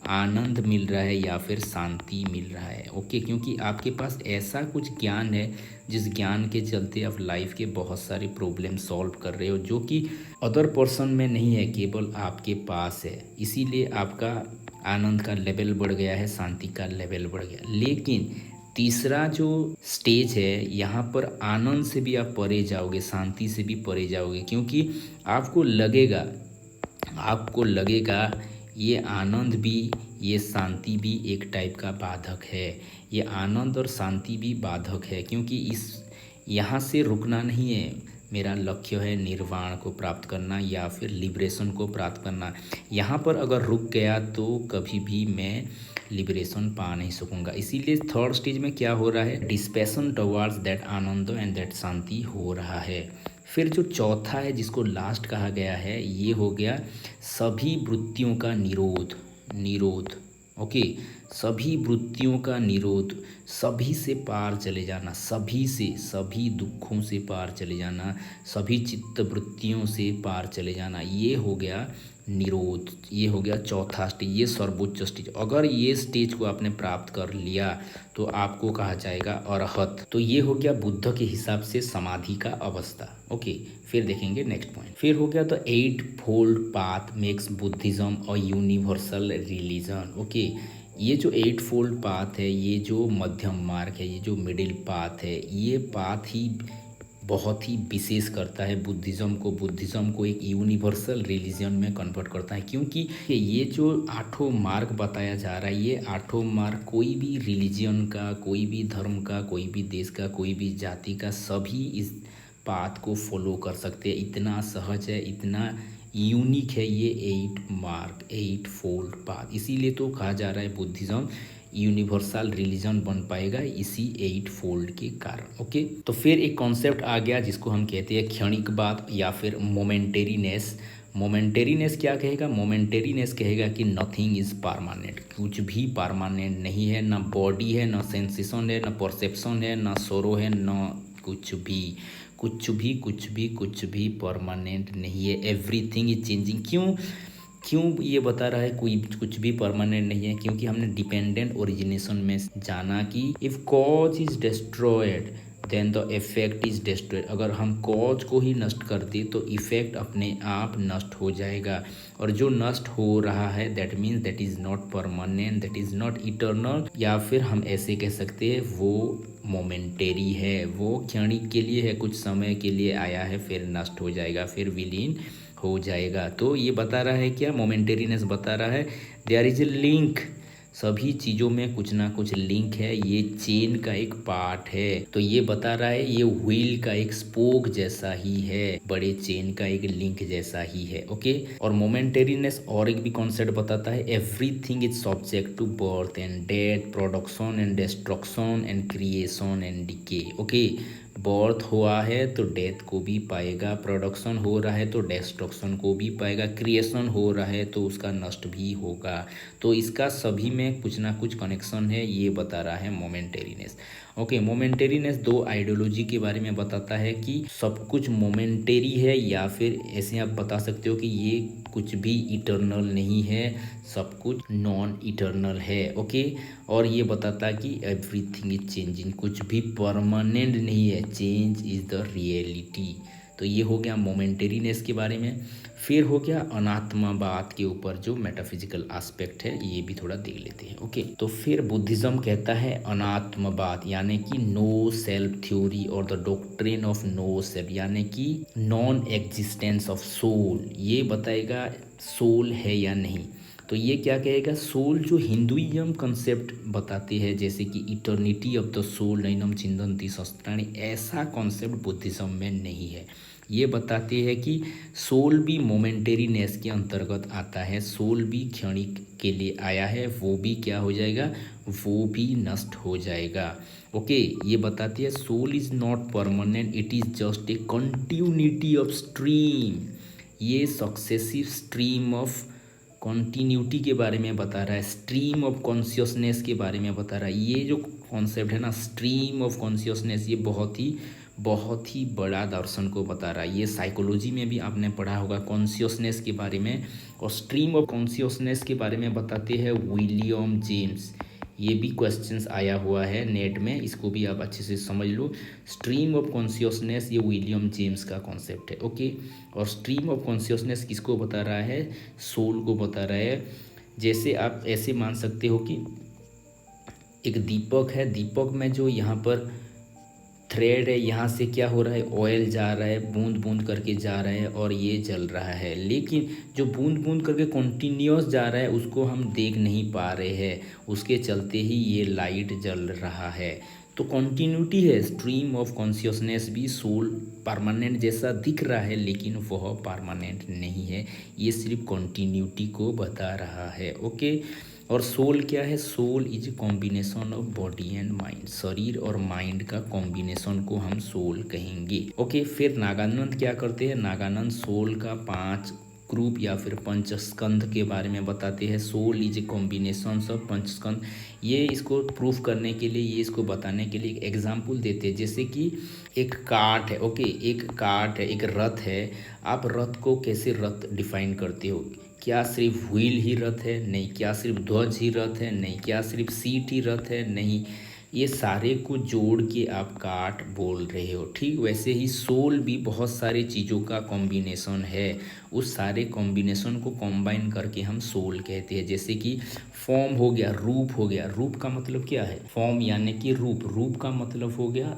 आनंद मिल रहा है या फिर शांति मिल रहा है। ओके, क्योंकि आपके पास ऐसा कुछ ज्ञान है जिस ज्ञान के चलते आप लाइफ के बहुत सारे प्रॉब्लम सॉल्व कर रहे हो, जो कि अदर पर्सन में नहीं है, केवल आपके पास है। इसीलिए आपका आनंद का लेवल बढ़ गया है, शांति का लेवल बढ़ गया। लेकिन तीसरा जो स्टेज है, यहाँ पर आनंद से भी आप परे जाओगे, शांति से भी परे जाओगे, क्योंकि आपको लगेगा ये आनंद भी, ये शांति भी एक टाइप का बाधक है। ये आनंद और शांति भी बाधक है, क्योंकि यहाँ से रुकना नहीं है। मेरा लक्ष्य है निर्वाण को प्राप्त करना या फिर लिबरेशन को प्राप्त करना। यहाँ पर अगर रुक गया तो कभी भी मैं लिबरेशन पा नहीं सकूँगा। इसीलिए थर्ड स्टेज में क्या हो रहा है, dispassion towards that ananda and that shanti हो रहा है। फिर जो चौथा है, जिसको लास्ट कहा गया है, ये हो गया सभी वृत्तियों का निरोध। ओके, सभी वृत्तियों का निरोध, सभी से पार चले जाना, सभी दुखों से पार चले जाना, सभी चित्त वृत्तियों से पार चले जाना, ये हो गया निरोध। ये हो गया चौथा स्टेज, ये सर्वोच्च स्टेज। अगर ये स्टेज को आपने प्राप्त कर लिया तो आपको कहा जाएगा अरहत। तो ये हो गया बुद्ध के हिसाब से समाधि का अवस्था। ओके, फिर देखेंगे नेक्स्ट पॉइंट। फिर हो गया तो 8 fold path makes Buddhism a universal religion. Okay, ये जो 8 फोल्ड पाथ है, ये जो मध्यम मार्ग है, ये जो मिडिल पाथ है, ये पाथ ही बहुत ही विशेष करता है बुद्धिज़्म को एक यूनिवर्सल रिलीजन में कन्वर्ट करता है। क्योंकि ये जो 8 मार्ग बताया जा रहा है, ये 8 मार्ग कोई भी रिलीजन का, कोई भी धर्म का, कोई भी देश का, कोई भी जाति का, सभी इस पाथ को फॉलो कर सकते हैं। इतना सहज है, इतना यूनिक है ये 8 मार्ग, 8 फोल्ड पाथ। इसीलिए तो कहा जा रहा है बुद्धिज़्म यूनिवर्सल रिलीजन बन पाएगा इसी 8 फोल्ड के कारण। ओके, तो फिर एक कॉन्सेप्ट आ गया जिसको हम कहते हैं क्षणिकवाद या फिर मोमेंटेरीनेस क्या कहेगा, मोमेंटेरीनेस कहेगा कि नथिंग इज परमानेंट, कुछ भी परमानेंट नहीं है, ना बॉडी है, ना सेंसेशन है, ना परसेप्शन है, ना सोरो है, ना कुछ भी परमानेंट नहीं है। Everything is changing. क्यों ये बता रहा है कोई कुछ भी परमानेंट नहीं है? क्योंकि हमने डिपेंडेंट ओरिजिनेशन में जाना कि if cause is destroyed then the effect is destroyed. अगर हम कॉज को ही नष्ट कर दे तो इफेक्ट अपने आप नष्ट हो जाएगा, और जो नष्ट हो रहा है that means that is not permanent, that is not eternal, या फिर हम ऐसे कह सकते हैं वो मोमेंटेरी है, वो क्षणिक के लिए है, कुछ समय के लिए आया है, फिर नष्ट हो जाएगा, फिर विलीन हो जाएगा। तो ये बता रहा है क्या, मोमेंटेरीनेस बता रहा है देयर इज ए लिंक, सभी चीज़ों में कुछ ना कुछ लिंक है, ये चेन का एक पार्ट है। तो ये बता रहा है ये व्हील का एक स्पोक जैसा ही है, बड़े चेन का एक लिंक जैसा ही है। ओके, और मोमेंटेरीनेस और एक भी कॉन्सेप्ट बताता है, everything is subject to birth and death, production and destruction and creation and decay. Okay, birth हुआ है तो डेथ को भी पाएगा, प्रोडक्शन हो रहा है तो डिस्ट्रक्शन को भी पाएगा, क्रिएशन हो रहा है तो उसका नष्ट भी होगा। तो इसका सभी में कुछ ना कुछ कनेक्शन है, ये बता रहा है मोमेंटेरीनेस। ओके, मोमेंटेरीनेस 2 आइडियोलॉजी के बारे में बताता है कि सब कुछ मोमेंटेरी है, या फिर ऐसे आप बता सकते हो कि ये कुछ भी इटर्नल नहीं है, सब कुछ नॉन इटर्नल है। ओके, और ये बताता है कि एवरीथिंग इज चेंजिंग, कुछ भी परमानेंट नहीं है, चेंज इज द रियलिटी। तो ये हो गया मोमेंटेरीनेस के बारे में। फिर हो गया अनात्मावाद के ऊपर जो मेटाफिजिकल एस्पेक्ट है, ये भी थोड़ा देख लेते हैं। ओके, तो फिर बुद्धिज्म कहता है अनात्मवाद यानी कि नो सेल्फ थ्योरी और the doctrine of no self, यानी कि नॉन एग्जिस्टेंस ऑफ सोल। ये बताएगा सोल है या नहीं। तो ये क्या कहेगा, सोल जो हिंदुइज्म कंसेप्ट बताते हैं, जैसे कि इटर्निटी ऑफ द सोल नैनम चिंतन्ति शस्त्राणि, ऐसा कॉन्सेप्ट बुद्धिज्म में नहीं है। ये बताते हैं कि सोल भी मोमेंटेरीनेस के अंतर्गत आता है, सोल भी क्षणिक के लिए आया है, वो भी क्या हो जाएगा, वो भी नष्ट हो जाएगा। ओके, ये बताती है soul is not permanent, it is just a continuity of stream. ये सक्सेसिव स्ट्रीम ऑफ कॉन्टीन्यूटी के बारे में बता रहा है, स्ट्रीम ऑफ कॉन्शियसनेस के बारे में बता रहा है। ये जो कॉन्सेप्ट है ना, स्ट्रीम ऑफ कॉन्शियसनेस, ये बहुत ही बड़ा दर्शन को बता रहा है। ये साइकोलॉजी में भी आपने पढ़ा होगा कॉन्शियसनेस के बारे में। और स्ट्रीम ऑफ कॉन्शियसनेस के बारे में बताते हैं विलियम जेम्स। ये भी क्वेश्चंस आया हुआ है नेट में, इसको भी आप अच्छे से समझ लो। स्ट्रीम ऑफ कॉन्शियसनेस ये विलियम जेम्स का कॉन्सेप्ट है, ओके। और स्ट्रीम ऑफ कॉन्शियसनेस किसको बता रहा है? सोल को बता रहा है। जैसे आप ऐसे मान सकते हो कि एक दीपक है, दीपक में जो यहाँ पर थ्रेड है, यहाँ से क्या हो रहा है, ऑयल जा रहा है, बूंद बूंद करके जा रहा है और ये जल रहा है। लेकिन जो बूंद बूंद करके कॉन्टीन्यूस जा रहा है उसको हम देख नहीं पा रहे हैं, उसके चलते ही ये लाइट जल रहा है। तो कॉन्टीन्यूटी है। स्ट्रीम ऑफ कॉन्शियसनेस भी सोल परमानेंट जैसा दिख रहा है लेकिन वह परमानेंट नहीं है, ये सिर्फ कॉन्टीन्यूटी को बता रहा है, ओके। और सोल क्या है? Soul is combination of body and mind, शरीर और माइंड का कॉम्बिनेशन को हम सोल कहेंगे, ओके। फिर नागानंद क्या करते हैं? नागानंद सोल का 5 ग्रुप या फिर पंचस्कंध के बारे में बताते हैं। Soul is a combination of panchaskandha. ये इसको प्रूफ करने के लिए, ये इसको बताने के लिए एक एग्जाम्पल देते हैं। जैसे कि एक कार्ट है, ओके, एक कार्ट है, एक रथ है। आप रथ को कैसे रथ डिफाइन करते हो? क्या सिर्फ व्हील ही रथ है? नहीं। क्या सिर्फ ध्वज ही रथ है? नहीं। क्या सिर्फ सीट ही रथ है? नहीं। ये सारे को जोड़ के आप कार्ट बोल रहे हो, ठीक। वैसे ही सोल भी बहुत सारे चीज़ों का कॉम्बिनेशन है, उस सारे कॉम्बिनेशन को कंबाइन करके हम सोल कहते हैं। जैसे कि फॉर्म हो गया, रूप हो गया। रूप का मतलब क्या है? फॉर्म यानी कि रूप। रूप का मतलब हो गया,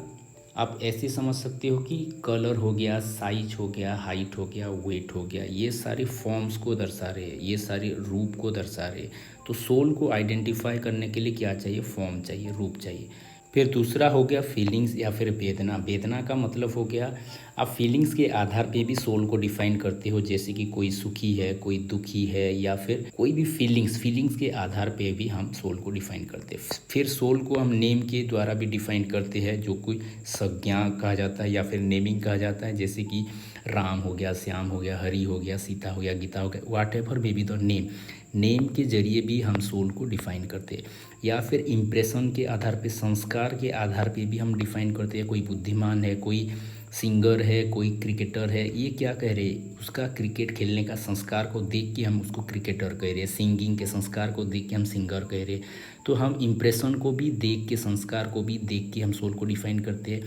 आप ऐसे समझ सकते हो कि कलर हो गया, साइज हो गया, हाइट हो गया, वेट हो गया, ये सारे फॉर्म्स को दर्शा रहे हैं, ये सारे रूप को दर्शा रहे हैं। तो सोल को आइडेंटिफाई करने के लिए क्या चाहिए? फॉर्म चाहिए, रूप चाहिए। फिर दूसरा हो गया फीलिंग्स या फिर वेदना। वेदना का मतलब हो गया, आप फीलिंग्स के आधार पे भी सोल को डिफाइन करते हो। जैसे कि कोई सुखी है, कोई दुखी है, या फिर कोई भी फीलिंग्स के आधार पे भी हम सोल को डिफाइन करते हैं। फिर सोल को हम नेम के द्वारा भी डिफाइन करते हैं, जो कोई संज्ञा कहा जाता है या फिर नेमिंग कहा जाता है। जैसे कि राम हो गया, श्याम हो गया, हरि हो गया, सीता हो गया, गीता हो गया, whatever may be the name. Name के जरिए भी हम सोल को डिफाइन करते हैं। या फिर इम्प्रेशन के आधार पे, संस्कार के आधार पे भी हम डिफाइन करते हैं। कोई बुद्धिमान है, कोई सिंगर है, कोई क्रिकेटर है, ये क्या कह रहे हैं? उसका क्रिकेट खेलने का संस्कार को देख के हम उसको क्रिकेटर कह रहे हैं, सिंगिंग के संस्कार को देख के हम सिंगर कह रहे हैं। तो हम इम्प्रेशन को भी देख के, संस्कार को भी देख के हम सोल को डिफाइन करते हैं।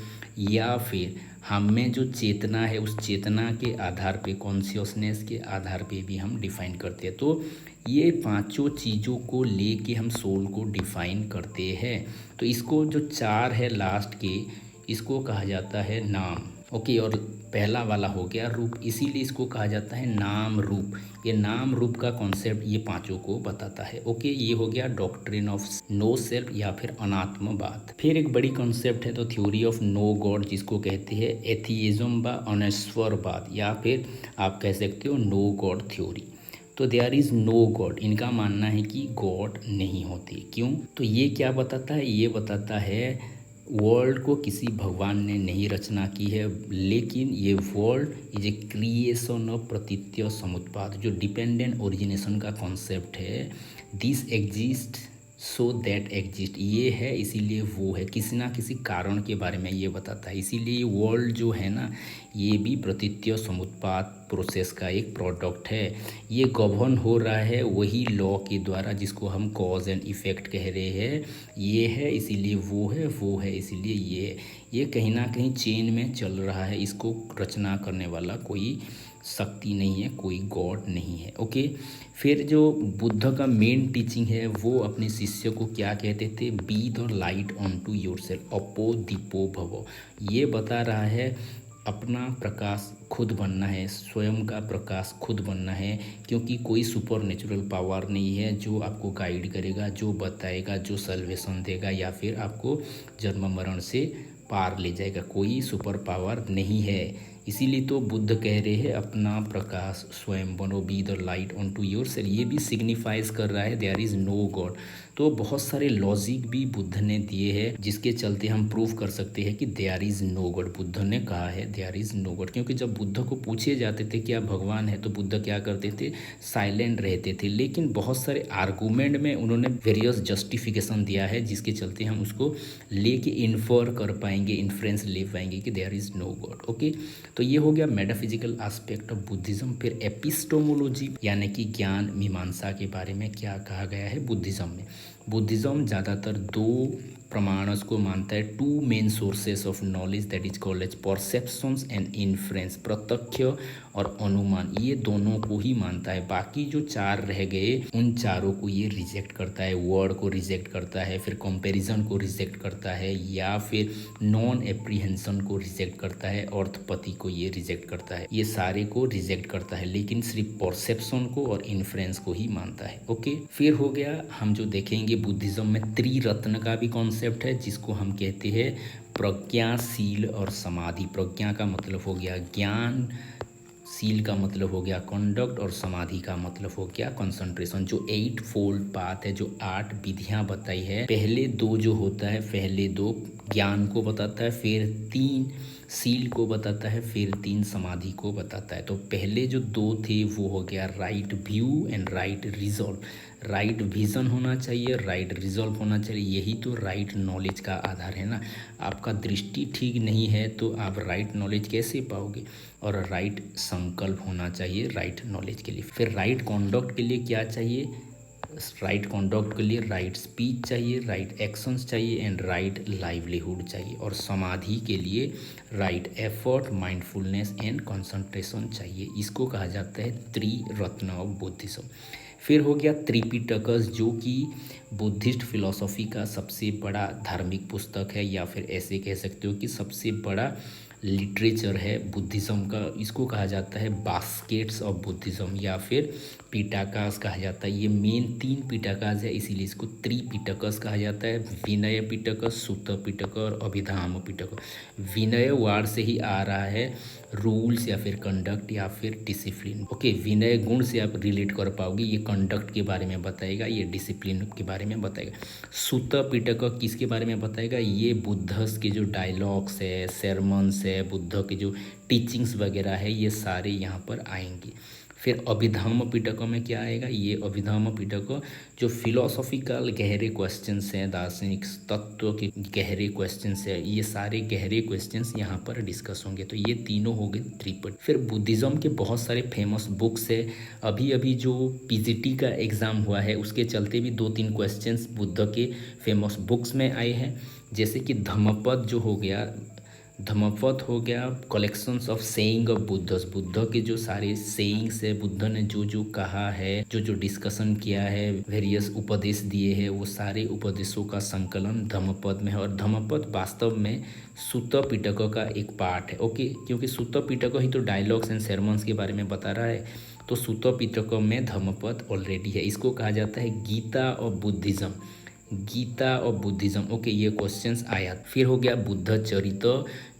या फिर हम में जो चेतना है, उस चेतना के आधार पे, कॉन्शियसनेस के आधार पे भी हम डिफाइन करते हैं। तो ये पांचों चीज़ों को लेके हम सोल को डिफाइन करते हैं। तो इसको जो 4 है लास्ट के, इसको कहा जाता है नाम, ओके। और पहला वाला हो गया रूप, इसीलिए इसको कहा जाता है नाम रूप। ये नाम रूप का कॉन्सेप्ट ये पांचों को बताता है, ओके। ये हो गया डॉक्ट्रिन ऑफ नो सेल्फ या फिर अनात्मवाद। फिर एक बड़ी कॉन्सेप्ट है तो थ्योरी ऑफ नो गॉड, जिसको कहते हैं एथियज्म व अनश्वरवाद, या फिर आप कह सकते हो नो गॉड थ्योरी। तो देयर इज़ नो गॉड, इनका मानना है कि गॉड नहीं होते। क्यों? तो ये क्या बताता है? ये बताता है वर्ल्ड को किसी भगवान ने नहीं रचना की है, लेकिन ये world is a creation of pratitya samutpada, जो डिपेंडेंट ओरिजिनेशन का कॉन्सेप्ट है। This exist so that exist, ये है इसीलिए वो है, किसी ना किसी कारण के बारे में ये बताता है। इसीलिए वर्ल्ड जो है ना, ये भी प्रतीत्य समुत्पाद प्रोसेस का एक प्रोडक्ट है। ये गवर्न हो रहा है वही लॉ के द्वारा, जिसको हम कॉज एंड इफ़ेक्ट कह रहे हैं। ये है इसीलिए वो है, वो है इसीलिए ये है। ये कहीं ना कहीं चेन में चल रहा है, इसको रचना करने वाला कोई शक्ति नहीं है, कोई गॉड नहीं है, ओके। फिर जो बुद्ध का मेन टीचिंग है, वो अपने शिष्य को क्या कहते थे? Be the light on to your self, अपो दीपो भवो। ये बता रहा है अपना प्रकाश खुद बनना है, स्वयं का प्रकाश खुद बनना है, क्योंकि कोई सुपर नेचुरल पावर नहीं है जो आपको गाइड करेगा, जो बताएगा, जो सल्वेशन देगा या फिर आपको जन्म मरण से पार ले जाएगा। कोई सुपर पावर नहीं है। इसीलिए तो बुद्ध कह रहे हैं अपना प्रकाश स्वयं बनो, be the light on to your self. ये भी सिग्निफाइज कर रहा है देयर इज़ नो गॉड। तो बहुत सारे लॉजिक भी बुद्ध ने दिए हैं जिसके चलते हम प्रूव कर सकते हैं कि there is no God. Buddha ने कहा है देयर इज़ नो गॉड, क्योंकि जब बुद्ध को पूछे जाते थे क्या भगवान है तो बुद्ध क्या करते थे, साइलेंट रहते थे। लेकिन बहुत सारे आर्गूमेंट में उन्होंने वेरियस जस्टिफिकेशन दिया है जिसके चलते हम उसको लेके इन्फर कर पाएंगे, इन्फ्रेंस ले पाएंगे कि there is no God. Okay, तो ये हो गया मेटाफिजिकल एस्पेक्ट ऑफ बुद्धिज़्म। फिर एपिस्टोमोलॉजी यानी कि ज्ञान मीमांसा के बारे में क्या कहा गया है बुद्धिज़्म में। बुद्धिज़्म ज़्यादातर दो प्रमाणस को मानता है, two main sources of knowledge that is called as perceptions and inference, प्रत्यक्ष और अनुमान, ये दोनों को ही मानता है। बाकी जो चार रह गए उन चारों को ये रिजेक्ट करता है। वर्ड को रिजेक्ट करता है, फिर कंपैरिजन को रिजेक्ट करता है, या फिर नॉन एप्रीहेंशन को रिजेक्ट करता है, अर्थपति को ये रिजेक्ट करता है। ये सारे को रिजेक्ट करता है, लेकिन सिर्फ परसेप्शन को और इन्फ्रेंस को ही मानता है। ओके, फिर हो गया हम जो देखेंगे बुद्धिज़्म में त्रिरत्न का भी कॉन्सेप्ट है जिसको हम कहते हैं प्रज्ञा, शील और समाधि। प्रज्ञा का मतलब हो गया ज्ञान, सील का मतलब हो गया कंडक्ट और समाधि का मतलब हो गया कंसंट्रेशन। जो 8 फोल्ड पाथ है, जो 8 विधियां बताई है, पहले दो जो होता है, पहले दो ज्ञान को बताता है, फिर 3 सील को बताता है, फिर 3 समाधि को बताता है। तो पहले जो दो थे वो हो गया right view and right resolve. Right vision होना चाहिए, राइट रिजॉल्व होना चाहिए, यही तो राइट नॉलेज का आधार है ना। आपका दृष्टि ठीक नहीं है तो आप राइट नॉलेज कैसे पाओगे। और राइट संकल्प होना चाहिए राइट नॉलेज के लिए। फिर राइट कॉन्डक्ट के लिए क्या चाहिए, राइट कॉन्डक्ट के लिए राइट स्पीच चाहिए, राइट एक्शंस चाहिए एंड राइट लाइवलीहुड चाहिए। और समाधि के लिए right effort, mindfulness and concentration चाहिए। इसको कहा जाता है त्रिरत्न ऑफ बुद्धिज्म। फिर हो गया त्रिपिटकस, जो कि बुद्धिस्ट फिलॉसफी का सबसे बड़ा धार्मिक पुस्तक है, या फिर ऐसे कह सकते हो कि सबसे बड़ा लिटरेचर है बुद्धिज़्म का। इसको कहा जाता है बास्केट्स ऑफ बुद्धिज़्म या फिर पिटाकास कहा जाता है। ये मेन 3 पिटाकास है, इसीलिए इसको त्रिपिटकस कहा जाता है। विनय पिटकस, सुत्त पिटक और अभिधाम पिटक। विनय वार्ड से ही आ रहा है, रूल्स या फिर कंडक्ट या फिर डिसिप्लिन। ओके, विनय गुण से आप रिलेट कर पाओगे, ये कंडक्ट के बारे में बताएगा, ये डिसिप्लिन के बारे में बताएगा। सुत्त पिटक किसके बारे में बताएगा, ये बुद्धस के जो डायलॉग्स है, sermons है, बुद्ध के जो टीचिंग्स वगैरह है, ये सारे यहाँ पर आएंगे। फिर अभिधम्म पिटक में क्या आएगा, ये अभिधम्म पिटक जो फिलोसॉफिकल गहरे क्वेश्चंस हैं, दार्शनिक तत्व के गहरे क्वेश्चंस हैं, ये सारे गहरे क्वेश्चंस यहाँ पर डिस्कस होंगे। तो ये तीनों हो गए त्रिपिटक। फिर बुद्धिज़्म के बहुत सारे फेमस बुक्स है। अभी अभी जो पीजीटी का एग्ज़ाम हुआ है उसके चलते भी 2-3 क्वेश्चंस बुद्ध के फेमस बुक्स में आए हैं, जैसे कि धम्मपद जो हो गया, धम्मपद हो गया collections of saying of Buddhas. Buddha के जो सारे सेइंग्स है, बुद्ध ने जो जो कहा है, जो जो डिस्कशन किया है, वेरियस उपदेश दिए हैं, वो सारे उपदेशों का संकलन धम्मपद में है। और धम्मपद वास्तव में सुत्त पिटक का एक पार्ट है। ओके, क्योंकि सुत्त पिटक ही तो डायलॉग्स एंड sermons के बारे में बता रहा है, तो सुत्त पिटक में धम्मपद ऑलरेडी है। इसको कहा जाता है गीता ऑफ बुद्धिज़्म, गीता और बुद्धिज़्म। ओके, ये क्वेश्चंस आया। फिर हो गया बुद्ध चरित,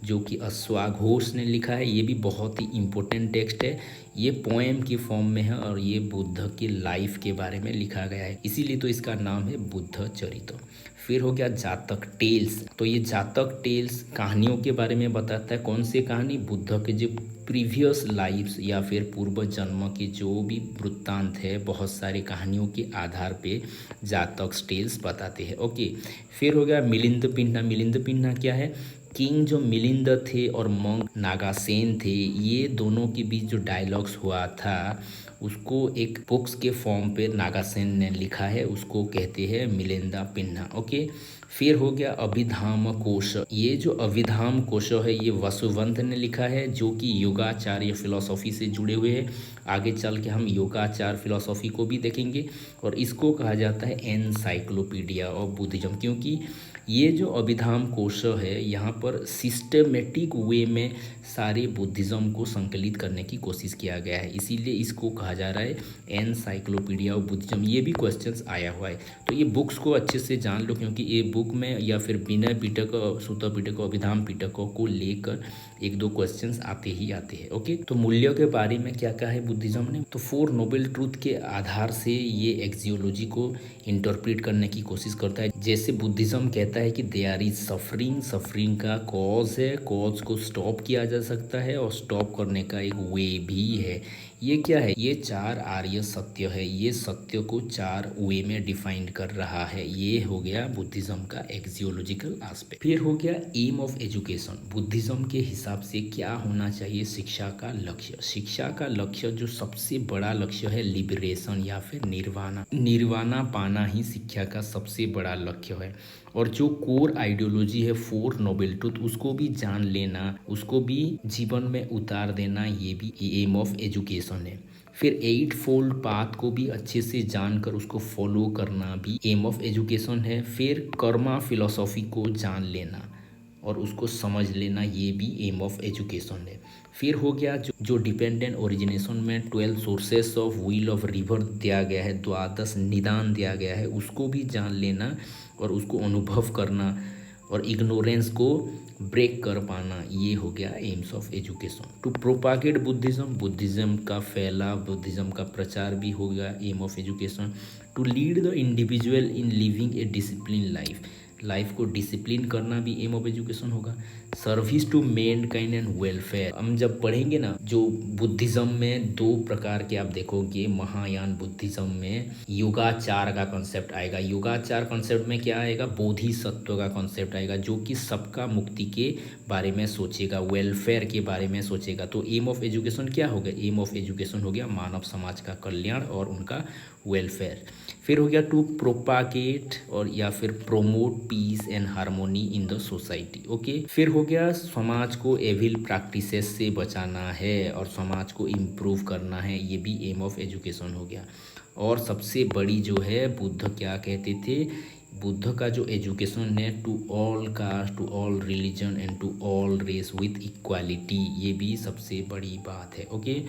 जो कि अश्वाघोष ने लिखा है। ये भी बहुत ही इम्पोर्टेंट टेक्स्ट है, ये पोएम की फॉर्म में है और ये बुद्ध की लाइफ के बारे में लिखा गया है, इसीलिए तो इसका नाम है बुद्ध चरित। फिर हो गया जातक टेल्स, तो ये जातक टेल्स कहानियों के बारे में बताता है। कौन सी कहानी, बुद्ध के जो प्रीवियस लाइफ्स या फिर पूर्व जन्म के जो भी वृत्तांत है, बहुत सारी कहानियों के आधार पे जातक टेल्स बताते हैं। ओके, फिर हो गया मिलिंद पिन्ना। मिलिंद पिन्ना क्या है, किंग जो मिलिंद थे और मंक नागासेन थे, ये दोनों के बीच जो डायलॉग्स हुआ था उसको एक बुक्स के फॉर्म पे नागासेन ने लिखा है, उसको कहते हैं मिलिंदा पिन्ना। ओके, फिर हो गया अभिधाम कोश। ये जो अभिधाम कोश है ये वसुवंत ने लिखा है, जो कि योगाचार्य फिलॉसफी से जुड़े हुए हैं। आगे चल के हम योगाचार फिलॉसफी को भी देखेंगे। और इसको कहा जाता है एनसाइक्लोपीडिया ऑफ बुद्धिज्म, क्योंकि ये जो अभिधाम कोश है यहाँ पर सिस्टमेटिक वे में सारे बुद्धिज़्म को संकलित करने की कोशिश किया गया है, इसीलिए इसको कहा जा रहा है एनसाइक्लोपीडिया ऑफ बुद्धिज़्म। ये भी क्वेश्चंस आया हुआ है, तो ये बुक्स को अच्छे से जान लो, क्योंकि ये बुक में या फिर विनय पिटक, सूत्र पिटक, अभिधाम पिटकों को लेकर एक दो क्वेश्चंस आते ही आते हैं। ओके, तो मूल्यों के बारे में क्या कहा है बुद्धिज़्म ने, तो 4 नोबेल ट्रूथ के आधार से ये एक्सियोलॉजी को इंटरप्रेट करने की कोशिश करता है। जैसे बुद्धिज़्म कहता है कि देयर इज सफरिंग, सफरिंग का कॉज है, कॉज को स्टॉप किया जा सकता है और स्टॉप करने का एक वे भी है। ये क्या है, ये 4 आर्य सत्य है, ये सत्य को 4 वे में डिफाइन कर रहा है। ये हो गया बुद्धिज़्म का एक्सियोलॉजिकल एस्पेक्ट। फिर हो गया एम ऑफ एजुकेशन। बुद्धिज़्म के हिसाब से क्या होना चाहिए शिक्षा का लक्ष्य। शिक्षा का लक्ष्य जो सबसे बड़ा लक्ष्य है लिबरेशन या फिर निर्वाणा, निर्वाणा पाना ही शिक्षा का सबसे बड़ा लक्ष्य है। और जो कोर आइडियोलॉजी है 4 नोबेल ट्रूथ, उसको भी जान लेना, उसको भी जीवन में उतार देना, ये भी एम ऑफ एजुकेशन है। फिर 8 फोल्ड पाथ को भी अच्छे से जानकर उसको फॉलो करना भी एम ऑफ एजुकेशन है। फिर कर्मा फिलॉसफी को जान लेना और उसको समझ लेना, ये भी एम ऑफ एजुकेशन है। फिर हो गया जो डिपेंडेंट ओरिजिनेशन में 12 sources of wheel of river दिया गया है, 12 निदान दिया गया है, उसको भी जान लेना और उसको अनुभव करना और इग्नोरेंस को ब्रेक कर पाना, ये हो गया aims of education. To propagate Buddhism, Buddhism का फैला, बुद्धिज़्म का प्रचार भी हो गया aim of education. To lead the individual in living a discipline life, life को डिसिप्लिन करना भी एम ऑफ एजुकेशन होगा। Service to mankind and welfare, हम जब पढ़ेंगे ना, जो बुद्धिज़्म में 2 प्रकार के आप देखोगे, महायान बुद्धिज़्म में योगाचार का कॉन्सेप्ट आएगा। योगाचार कॉन्सेप्ट में क्या आएगा, बोधिसत्व का कॉन्सेप्ट आएगा, जो कि सबका मुक्ति के बारे में सोचेगा, वेलफेयर के बारे में सोचेगा। तो एम ऑफ एजुकेशन क्या हो गया, एम ऑफ एजुकेशन हो गया मानव समाज का कल्याण और उनका वेलफेयर। फिर हो गया टू प्रोपागेट और या फिर promote peace and harmony in the society. Okay, फिर हो गया समाज को एविल प्रैक्टिसेस से बचाना है और समाज को इम्प्रूव करना है, ये भी एम ऑफ एजुकेशन हो गया। और सबसे बड़ी जो है, बुद्ध क्या कहते थे, बुद्ध का जो एजुकेशन है, to all caste, to all religion and to all race with equality, ये भी सबसे बड़ी बात है। ओके,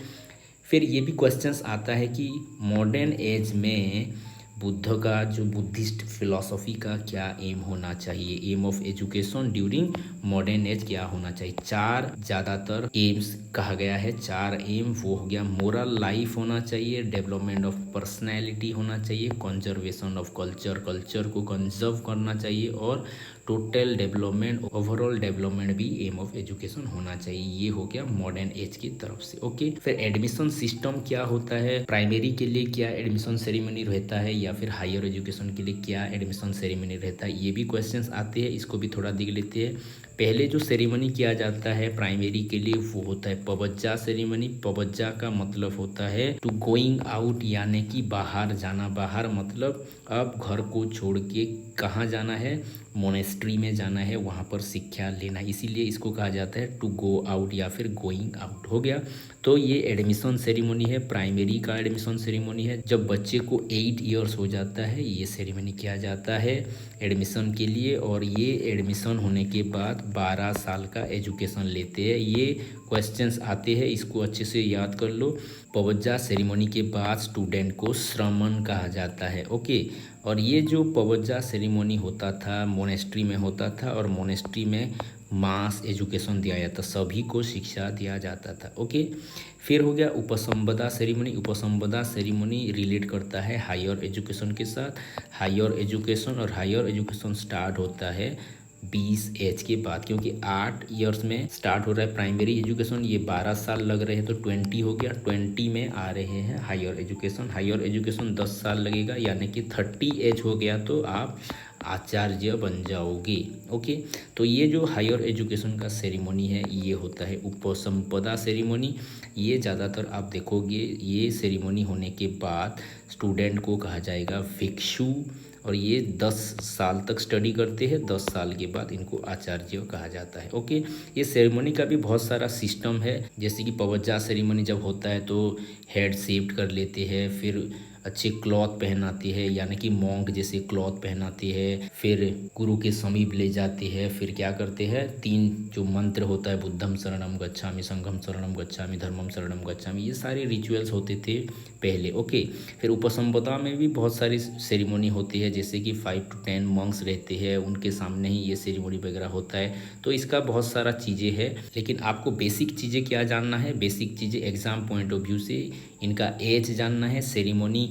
फिर ये भी क्वेश्चंस आता है कि मॉडर्न एज में बुद्ध का जो बुद्धिस्ट फिलॉसफी का क्या एम होना चाहिए, aim of education during modern age क्या होना चाहिए। 4 ज़्यादातर एम्स कहा गया है, 4 एम वो हो गया, मोरल लाइफ होना चाहिए, डेवलपमेंट ऑफ पर्सनैलिटी होना चाहिए, कंजर्वेशन ऑफ कल्चर, कल्चर को कंजर्व करना चाहिए, और टोटल डेवलपमेंट, ओवरऑल डेवलपमेंट भी एम ऑफ एजुकेशन होना चाहिए। ये हो गया मॉडर्न एज की तरफ से। ओके, फिर एडमिशन सिस्टम क्या होता है, प्राइमरी के लिए क्या एडमिशन सेरेमनी रहता है या फिर हायर एजुकेशन के लिए क्या एडमिशन सेरेमनी रहता है, ये भी क्वेश्चंस आते हैं, इसको भी थोड़ा देख लेते हैं। पहले जो सेरेमनी किया जाता है प्राइमरी के लिए वो होता है पवज्जा सेरेमनी। पवज्जा का मतलब होता है टू गोइंग आउट, यानी कि बाहर जाना। बाहर मतलब अब घर को छोड़ के कहाँ जाना है, मोनेस्ट्री में जाना है, वहाँ पर शिक्षा लेना, इसीलिए इसको कहा जाता है टू गो आउट या फिर गोइंग आउट। हो गया, तो ये एडमिशन सेरेमनी है, प्राइमरी का एडमिशन सेरेमनी है। जब बच्चे को 8 इयर्स हो जाता है ये सेरेमनी किया जाता है एडमिशन के लिए, और ये एडमिशन होने के बाद 12 साल का एजुकेशन लेते हैं। ये क्वेश्चंस आते हैं, इसको अच्छे से याद कर लो। पवज्जा सेरेमनी के बाद स्टूडेंट को श्रमण कहा जाता है। ओके, और ये जो पवज्जा सेरेमनी होता था मोनेस्ट्री में होता था, और मोनेस्ट्री में मास एजुकेशन दिया जाता, सभी को शिक्षा दिया जाता था। ओके, फिर हो गया उपसंपदा सेरेमनी। उपसंपदा सेरेमनी रिलेट करता है हायर एजुकेशन के साथ। हायर एजुकेशन, और हायर एजुकेशन स्टार्ट होता है 20 एज के बाद, क्योंकि 8 इयर्स में स्टार्ट हो रहा है प्राइमरी एजुकेशन, ये 12 साल लग रहे हैं तो 20 हो गया, 20 में आ रहे हैं हायर एजुकेशन। हायर एजुकेशन 10 साल लगेगा, यानी कि 30 एज हो गया तो आप आचार्य बन जाओगे। ओके, तो ये जो हायर एजुकेशन का सेरेमनी है ये होता है उपसंपदा सेरेमनी। ये ज़्यादातर आप देखोगे, ये सेरेमनी होने के बाद स्टूडेंट को कहा जाएगा भिक्षु, और ये 10 साल तक स्टडी करते हैं, 10 साल के बाद इनको आचार्य कहा जाता है। ओके, ये सेरेमनी का भी बहुत सारा सिस्टम है, जैसे कि पवज्जा सेरेमनी जब होता है तो हेड शिफ्ट कर लेते हैं, फिर अच्छे क्लॉथ पहनाती है, यानी कि मॉन्क जैसे क्लॉथ पहनाती है, फिर गुरु के समीप ले जाती है, फिर क्या करते हैं 3 जो मंत्र होता है बुद्धम शरणम गच्छामि, संघम शरणम गच्छामि, धर्मम शरणम गच्छामि, ये सारे रिचुअल्स होते थे पहले। ओके, फिर उपसंपदा में भी बहुत सारी सेरेमनी होती है, जैसे कि 5 to 10 मंक्स रहते हैं, उनके सामने ही ये सेरेमनी वगैरह होता है। तो इसका बहुत सारा चीज़ें है, लेकिन आपको बेसिक चीज़ें क्या जानना है, बेसिक चीज़ें एग्ज़ाम पॉइंट ऑफ व्यू से इनका एज जानना है, सेरेमनी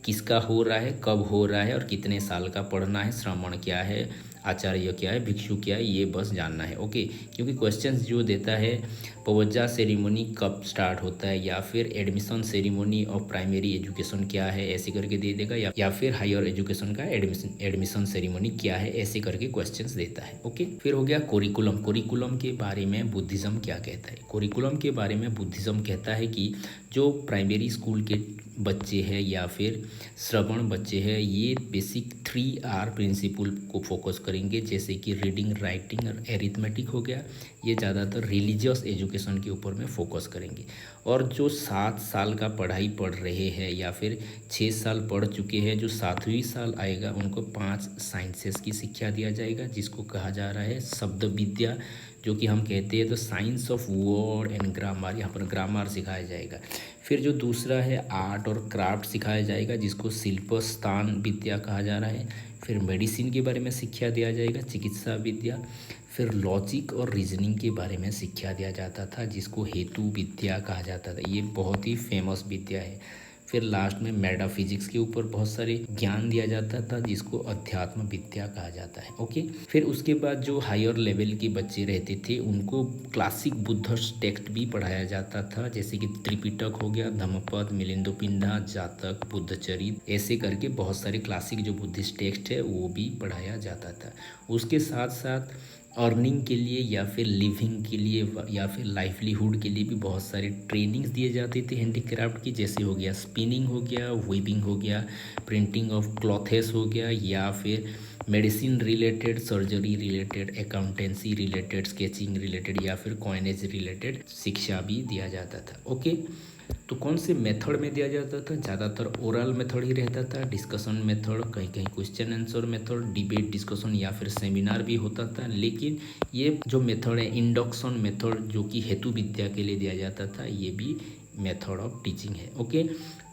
किसका हो रहा है, कब हो रहा है और कितने साल का पढ़ना है, श्रावण क्या है, आचार्य क्या है, भिक्षु क्या है, ये बस जानना है। ओके, क्योंकि क्वेश्चंस जो देता है पवज्जा सेरेमनी कब स्टार्ट होता है, या फिर admission ceremony of primary education क्या है, ऐसे करके दे देगा, या फिर हायर एजुकेशन का एडमिशन सेरेमनी क्या है, ऐसे करके क्वेश्चंस देता है। ओके, फिर हो गया कोरिकुलम। कोरिकुलम के बारे में बुद्धिज़्म क्या कहता है। कोरिकुलम के बारे में बुद्धिज़्म कहता है कि जो प्राइमरी स्कूल के बच्चे हैं या फिर श्रवण बच्चे हैं, ये बेसिक 3R प्रिंसिपल को फोकस करेंगे, जैसे कि रीडिंग, राइटिंग और एरिथमेटिक हो गया। ये ज़्यादातर रिलीजियस एजुकेशन के ऊपर में फोकस करेंगे। और जो 7 साल का पढ़ाई पढ़ रहे हैं या फिर 6 साल पढ़ चुके हैं, जो 7वीं साल आएगा उनको 5 साइंसेस की शिक्षा दिया जाएगा, जिसको कहा जा रहा है शब्द विद्या, जो कि हम कहते हैं तो science of word and grammar, यहाँ पर ग्रामर सिखाया जाएगा। फिर जो दूसरा है आर्ट और क्राफ्ट सिखाया जाएगा, जिसको शिल्प स्थान विद्या कहा जा रहा है। फिर मेडिसिन के बारे में शिक्षा दिया जाएगा, चिकित्सा विद्या। फिर लॉजिक और रीजनिंग के बारे में शिक्षा दिया जाता था, जिसको हेतु विद्या कहा जाता था। ये बहुत ही फेमस विद्या है। फिर लास्ट में मेटाफिजिक्स के ऊपर बहुत सारे ज्ञान दिया जाता था, जिसको अध्यात्म विद्या कहा जाता है। ओके, फिर उसके बाद जो हायर लेवल के बच्चे रहते थे उनको क्लासिक बुद्धिस्ट टेक्स्ट भी पढ़ाया जाता था, जैसे कि त्रिपिटक हो गया, धम्मपद, मिलिंदोपिंडा, जातक, बुद्धचरित, ऐसे करके बहुत सारे क्लासिक जो बुद्धिस्ट टेक्स्ट है वो भी पढ़ाया जाता था। उसके साथ साथ अर्निंग के लिए या फिर लिविंग के लिए या फिर लाइवलीहुड के लिए भी बहुत सारे ट्रेनिंग्स दिए जाते थे हैंडीक्राफ्ट की, जैसे हो गया स्पिनिंग हो गया, वीविंग हो गया, प्रिंटिंग ऑफ क्लॉथेस हो गया, या फिर medicine related, surgery related, accountancy related, sketching related या फिर कॉइनेज रिलेटेड शिक्षा भी दिया जाता था। ओके, तो कौन से मेथड में दिया जाता था, ज़्यादातर ओरल मेथड ही रहता था, डिस्कशन मेथड, कहीं कहीं question answer method, debate discussion या फिर सेमिनार भी होता था। लेकिन ये जो मेथड है इंडक्शन मेथड, जो कि हेतु विद्या के लिए दिया जाता था, ये भी मेथड ऑफ टीचिंग है। ओके,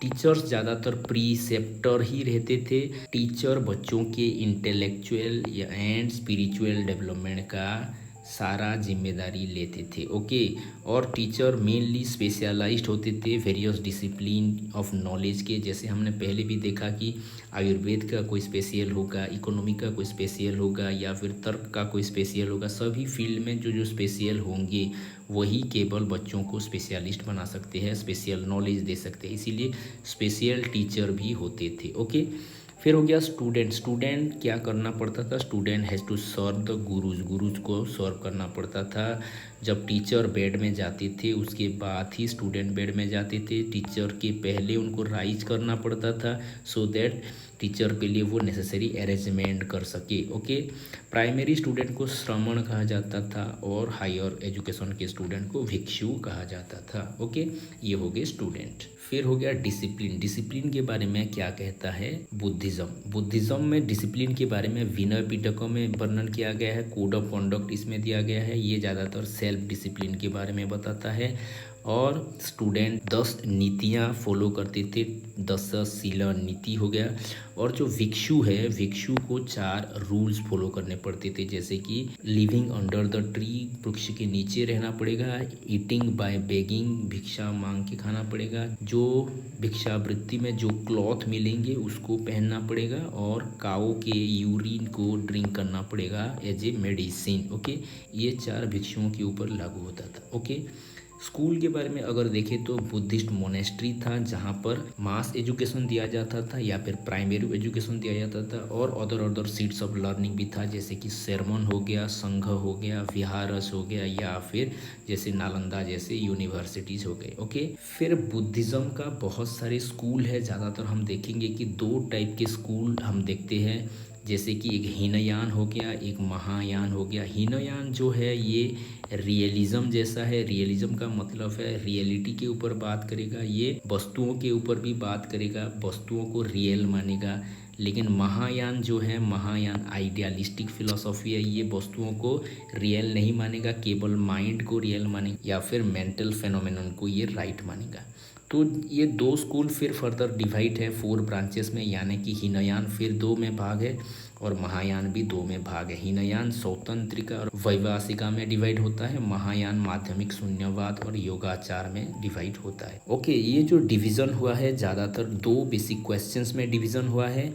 टीचर्स ज़्यादातर प्रीसेप्टर ही रहते थे। टीचर बच्चों के इंटेलेक्चुअल एंड स्पिरिचुअल डेवलपमेंट का सारा जिम्मेदारी लेते थे। ओके, और टीचर मेनली स्पेशलाइज्ड होते थे वेरियस डिसिप्लिन ऑफ नॉलेज के, जैसे हमने पहले भी देखा कि आयुर्वेद का कोई स्पेशल होगा, इकोनॉमी का कोई स्पेशल होगा, या फिर तर्क का कोई स्पेशल होगा। सभी फील्ड में जो जो स्पेशल होंगे वही केवल बच्चों को स्पेशलिस्ट बना सकते हैं, स्पेशल नॉलेज दे सकते हैं, इसीलिए स्पेशल टीचर भी होते थे। ओके, फिर हो गया स्टूडेंट। स्टूडेंट क्या करना पड़ता था, student has to serve the gurus, gurus को सर्व करना पड़ता था। जब टीचर बेड में जाते थे उसके बाद ही स्टूडेंट बेड में जाते थे। टीचर के पहले उनको राइज करना पड़ता था, सो दैट टीचर के लिए वो नेसेसरी अरेंजमेंट कर सके। ओके, प्राइमरी स्टूडेंट को श्रमण कहा जाता था और हायर एजुकेशन के स्टूडेंट को भिक्षु कहा जाता था। ओके, ये हो गए स्टूडेंट। फिर हो गया डिसिप्लिन। डिसिप्लिन के बारे में क्या कहता है बुद्धिज़्म। बुद्धिज़्म में डिसिप्लिन के बारे में विनय पिटकों में वर्णन किया गया है, कोड ऑफ कॉन्डक्ट इसमें दिया गया है। ये ज़्यादातर सेल्फ डिसिप्लिन के बारे में बताता है। और स्टूडेंट 10 नीतियाँ फॉलो करते थे, 10 शील नीति हो गया। और जो भिक्षु है, भिक्षु को 4 रूल्स फॉलो करने पड़ते थे, जैसे कि लिविंग अंडर द ट्री, वृक्ष के नीचे रहना पड़ेगा, ईटिंग बाय बेगिंग, भिक्षा मांग के खाना पड़ेगा, जो भिक्षावृत्ति में जो क्लॉथ मिलेंगे उसको पहनना पड़ेगा, और काऊ के यूरिन को ड्रिंक करना पड़ेगा एज ए मेडिसिन। ओके, ये 4 भिक्षुओं के ऊपर लागू होता था। ओके, स्कूल के बारे में अगर देखें तो बुद्धिस्ट मोनेस्ट्री था, जहाँ पर मास एजुकेशन दिया जाता था या फिर प्राइमरी एजुकेशन दिया जाता था, और अदर सीट्स ऑफ लर्निंग भी था, जैसे कि सेरमन हो गया, संघ हो गया, विहारस हो गया, या फिर जैसे नालंदा जैसे यूनिवर्सिटीज़ हो गए। ओके, फिर बुद्धिज़्म का बहुत सारे स्कूल है। ज़्यादातर हम देखेंगे कि 2 टाइप के स्कूल हम देखते हैं, जैसे कि एक हीनयान हो गया, एक महायान हो गया। हीनयान जो है ये रियलिज्म जैसा है। रियलिज्म का मतलब है रियलिटी के ऊपर बात करेगा, ये वस्तुओं के ऊपर भी बात करेगा, वस्तुओं को रियल मानेगा। लेकिन महायान जो है, महायान आइडियलिस्टिक फिलॉसफी है, ये वस्तुओं को रियल नहीं मानेगा, केवल माइंड को रियल मानेगा या फिर मेंटल फेनोमेनन को ये राइट मानेगा। तो ये दो स्कूल फिर फर्दर डिवाइड है 4 ब्रांचेस में, यानी कि हीनयान फिर 2 में भाग है और महायान भी 2 में भाग है। हीनयान सौतंत्रिका और वैवासिका में डिवाइड होता है, महायान माध्यमिक शून्यवाद और योगाचार में डिवाइड होता है। ओके, ये जो डिवीज़न हुआ है ज़्यादातर 2 बेसिक क्वेश्चंस में डिवीज़न हुआ है।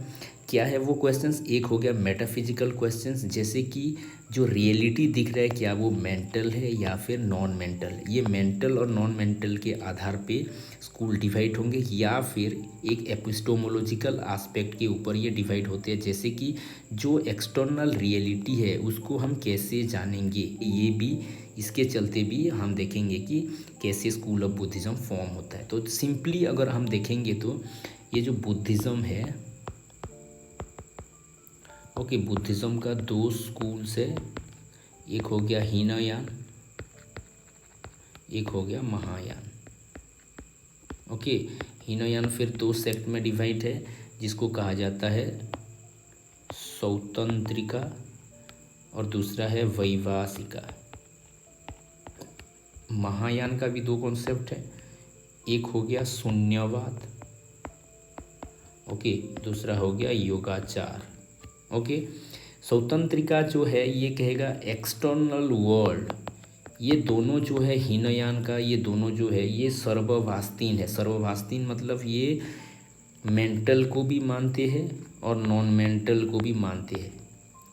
क्या है वो क्वेश्चंस? एक हो गया मेटाफिजिकल क्वेश्चंस, जैसे कि जो रियलिटी दिख रहा है क्या वो मेंटल है या फिर नॉन मेंटल। ये मेंटल और नॉन मेंटल के आधार पे स्कूल डिवाइड होंगे, या फिर एक एपिस्टोमोलॉजिकल एस्पेक्ट के ऊपर ये डिवाइड होते हैं, जैसे कि जो एक्सटर्नल रियलिटी है उसको हम कैसे जानेंगे। ये भी इसके चलते भी हम देखेंगे कि कैसे स्कूल ऑफ बुद्धिज़्म फॉर्म होता है। तो सिंपली अगर हम देखेंगे तो ये जो बुद्धिज़्म है, ओके, बुद्धिज़्म का 2 स्कूल्स है, एक हो गया हीनयान, एक हो गया महायान। ओके, हीनयान फिर 2 सेक्ट में डिवाइड है, जिसको कहा जाता है सौतंत्रिका और दूसरा है वैवासिका। महायान का भी 2 कॉन्सेप्ट है, एक हो गया शून्यवाद, ओके, दूसरा हो गया योगाचार। ओके, स्वतंत्रिका जो है ये कहेगा एक्सटर्नल वर्ल्ड, ये दोनों जो है हीनयान का, ये दोनों जो है ये सर्वभास्तीन है। सर्वभास्तीन मतलब ये मेंटल को भी मानते हैं और नॉन मेंटल को भी मानते हैं।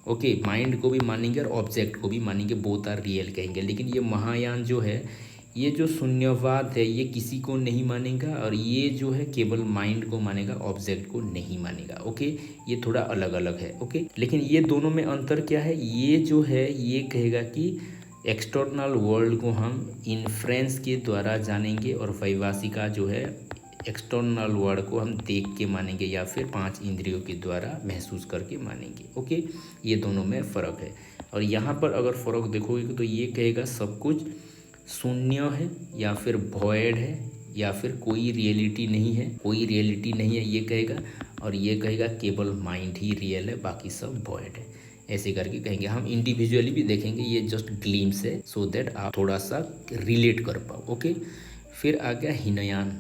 ओके, माइंड को भी मानेंगे और ऑब्जेक्ट को भी मानेंगे, बोथ आर रियल कहेंगे। लेकिन ये महायान जो है, ये जो शून्यवाद है ये किसी को नहीं मानेगा, और ये जो है केवल माइंड को मानेगा, ऑब्जेक्ट को नहीं मानेगा। ओके, ये थोड़ा अलग अलग है। ओके, लेकिन ये दोनों में अंतर क्या है? ये जो है ये कहेगा कि एक्सटर्नल वर्ल्ड को हम इन्फ्रेंस के द्वारा जानेंगे, और वैवासिका जो है एक्सटर्नल वर्ल्ड को हम देख के मानेंगे या फिर 5 इंद्रियों के द्वारा महसूस करके मानेंगे। ओके, ये दोनों में फ़र्क है। और यहाँ पर अगर फ़र्क देखोगे तो ये कहेगा सब कुछ शून्य है या फिर भॉइड है या फिर कोई रियलिटी नहीं है, कोई रियलिटी नहीं है ये कहेगा, और ये कहेगा केवल माइंड ही रियल है, बाकी सब भॉइड है। ऐसे करके कहेंगे। हम इंडिविजुअली भी देखेंगे, ये जस्ट ग्लिम्स है सो दैट आप थोड़ा सा रिलेट कर पाओ। ओके, फिर आ गया हीनयान।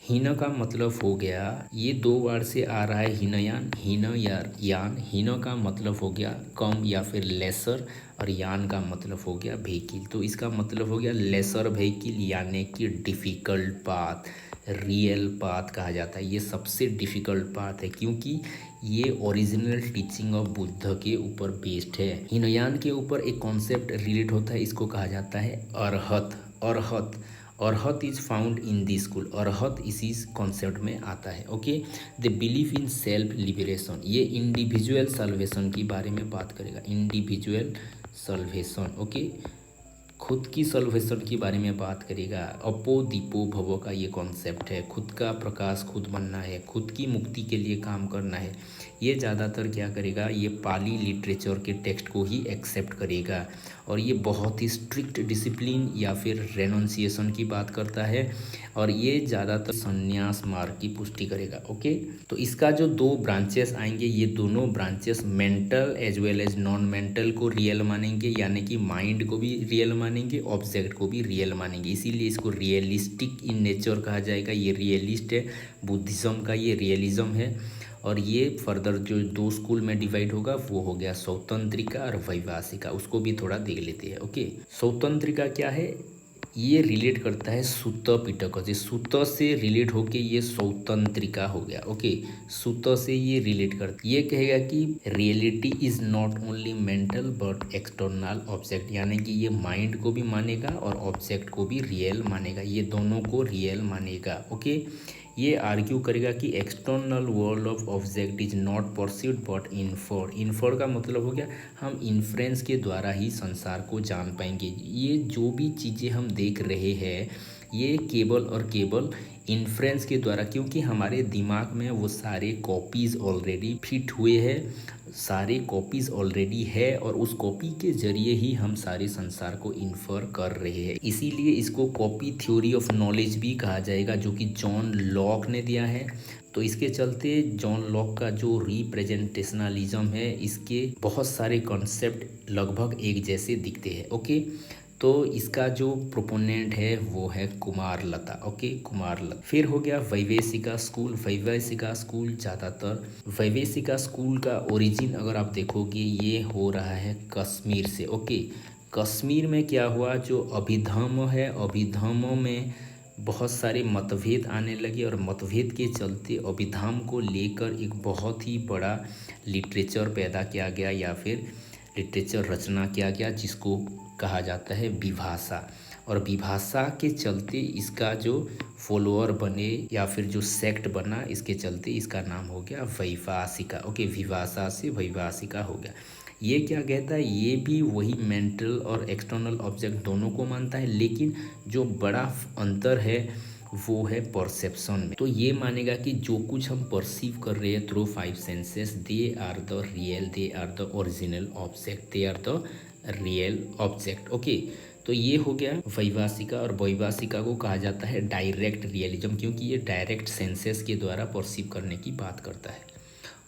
हीन का मतलब हो गया, ये 2 वर्ड से आ रहा है हीनयान, हीन या यान। हीन का मतलब हो गया कम या फिर लेसर, और यान का मतलब हो गया व्हीकिल। तो इसका मतलब हो गया लेसर व्हीकिल, यानी कि डिफ़िकल्ट पाथ, रियल पाथ कहा जाता है। ये सबसे डिफ़िकल्ट पाथ है, क्योंकि ये ओरिजिनल टीचिंग ऑफ बुद्ध के ऊपर बेस्ड है। हीनयान के ऊपर एक कॉन्सेप्ट रिलेट होता है, इसको कहा जाता है arhat. Arhat, arhat is found in this school. Arhat इसी कॉन्सेप्ट में आता है। Okay, the belief in self liberation, ये इंडिविजुअल सल्वेशन की बारे में बात करेगा। इंडिविजुअल सल्वेशन, ओके, खुद की सल्वेशन के बारे में बात करेगा। अपो दीपो भवो का ये कॉन्सेप्ट है, खुद का प्रकाश खुद बनना है, खुद की मुक्ति के लिए काम करना है। ये ज़्यादातर क्या करेगा, ये पाली लिटरेचर के टेक्स्ट को ही एक्सेप्ट करेगा, और ये बहुत ही स्ट्रिक्ट डिसिप्लिन या फिर रेनोन्सिएशन की बात करता है, और ये ज़्यादातर संन्यास मार्ग की पुष्टि करेगा। ओके, तो इसका जो 2 ब्रांचेस आएंगे, ये दोनों branches mental as well as non mental को रियल मानेंगे, यानी कि माइंड को भी रियल मानेंगे, ऑब्जेक्ट को भी रियल मानेंगे। इसीलिए इसको रियलिस्टिक इन नेचर कहा जाएगा। ये रियलिस्ट है, बुद्धिज़्म का ये रियलिज्म है। और ये फर्दर जो 2 स्कूल में डिवाइड होगा वो हो गया स्वतंत्रिका और वैवासिका, उसको भी थोड़ा देख लेते हैं। ओके, स्वतंत्रिका क्या है, ये रिलेट करता है सुत पिटक से, सुत से रिलेट होके ये स्वतंत्रिका हो गया। ओके, सुत से ये रिलेट करता, ये कहेगा कि reality is not only mental but external object, यानी कि ये माइंड को भी मानेगा और ऑब्जेक्ट को भी रियल मानेगा, ये दोनों को रियल मानेगा। ओके, ये आर्ग्यू करेगा कि external world of object is not perceived but inferred. Inferred का मतलब हो गया हम इन्फ्रेंस के द्वारा ही संसार को जान पाएंगे। ये जो भी चीज़ें हम देख रहे हैं, ये केवल और केवल इन्फ्रेंस के द्वारा, क्योंकि हमारे दिमाग में वो सारे कॉपीज़ ऑलरेडी फिट हुए हैं, सारे कॉपीज़ ऑलरेडी है और उस कॉपी के जरिए ही हम सारे संसार को इन्फर कर रहे हैं। इसीलिए इसको कॉपी थ्योरी ऑफ नॉलेज भी कहा जाएगा, जो कि जॉन लॉक ने दिया है। तो इसके चलते जॉन लॉक का जो रिप्रेजेंटेशनलिज्म है, इसके बहुत सारे कॉन्सेप्ट लगभग एक जैसे दिखते हैं। ओके, तो इसका जो प्रोपोनेंट है वो है कुमारलता। ओके, कुमारलता। फिर हो गया वैवेशिका स्कूल। वैवेशिका स्कूल ज़्यादातर, वैवेशिका स्कूल का ओरिजिन अगर आप देखोगे ये हो रहा है कश्मीर से। ओके, कश्मीर में क्या हुआ, जो अभिधर्म है, अभिधर्मों में बहुत सारे मतभेद आने लगे और मतभेद के चलते अभिधर्म को लेकर एक बहुत ही बड़ा लिटरेचर पैदा किया गया या फिर लिटरेचर रचना किया गया, जिसको कहा जाता है विभाषा। और विभाषा के चलते इसका जो फॉलोअर बने या फिर जो सेक्ट बना, इसके चलते इसका नाम हो गया वैभाषिका। ओके, विभाषा से वैभाषिका हो गया। ये क्या कहता है, ये भी वही मेंटल और एक्सटर्नल ऑब्जेक्ट दोनों को मानता है, लेकिन जो बड़ा अंतर है वो है परसेप्शन में। तो ये मानेगा कि जो कुछ हम परसीव कर रहे हैं through five senses, they are the real, they are the original object, they are the real object. Okay, तो ये हो गया वैभाषिका। और वैभाषिका को कहा जाता है डायरेक्ट रियलिज्म, क्योंकि ये डायरेक्ट सेंसेस के द्वारा परसीव करने की बात करता है।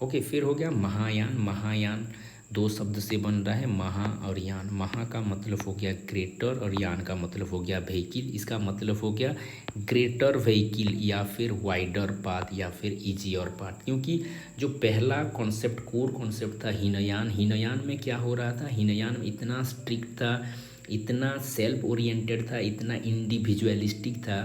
ओके, फिर हो गया महायान। महायान दो शब्द से बन रहा है, महा और यान। महा का मतलब हो गया ग्रेटर और यान का मतलब हो गया व्हीकिल। इसका मतलब हो गया ग्रेटर व्हीकिल या फिर वाइडर पाथ या फिर ईजियर पाथ। क्योंकि जो पहला कॉन्सेप्ट, कोर कॉन्सेप्ट था हीनयान, हीनयान में क्या हो रहा था, हीनयान में इतना स्ट्रिक्ट था, इतना सेल्फ ओरिएंटेड था, इतना इंडिविजुअलिस्टिक था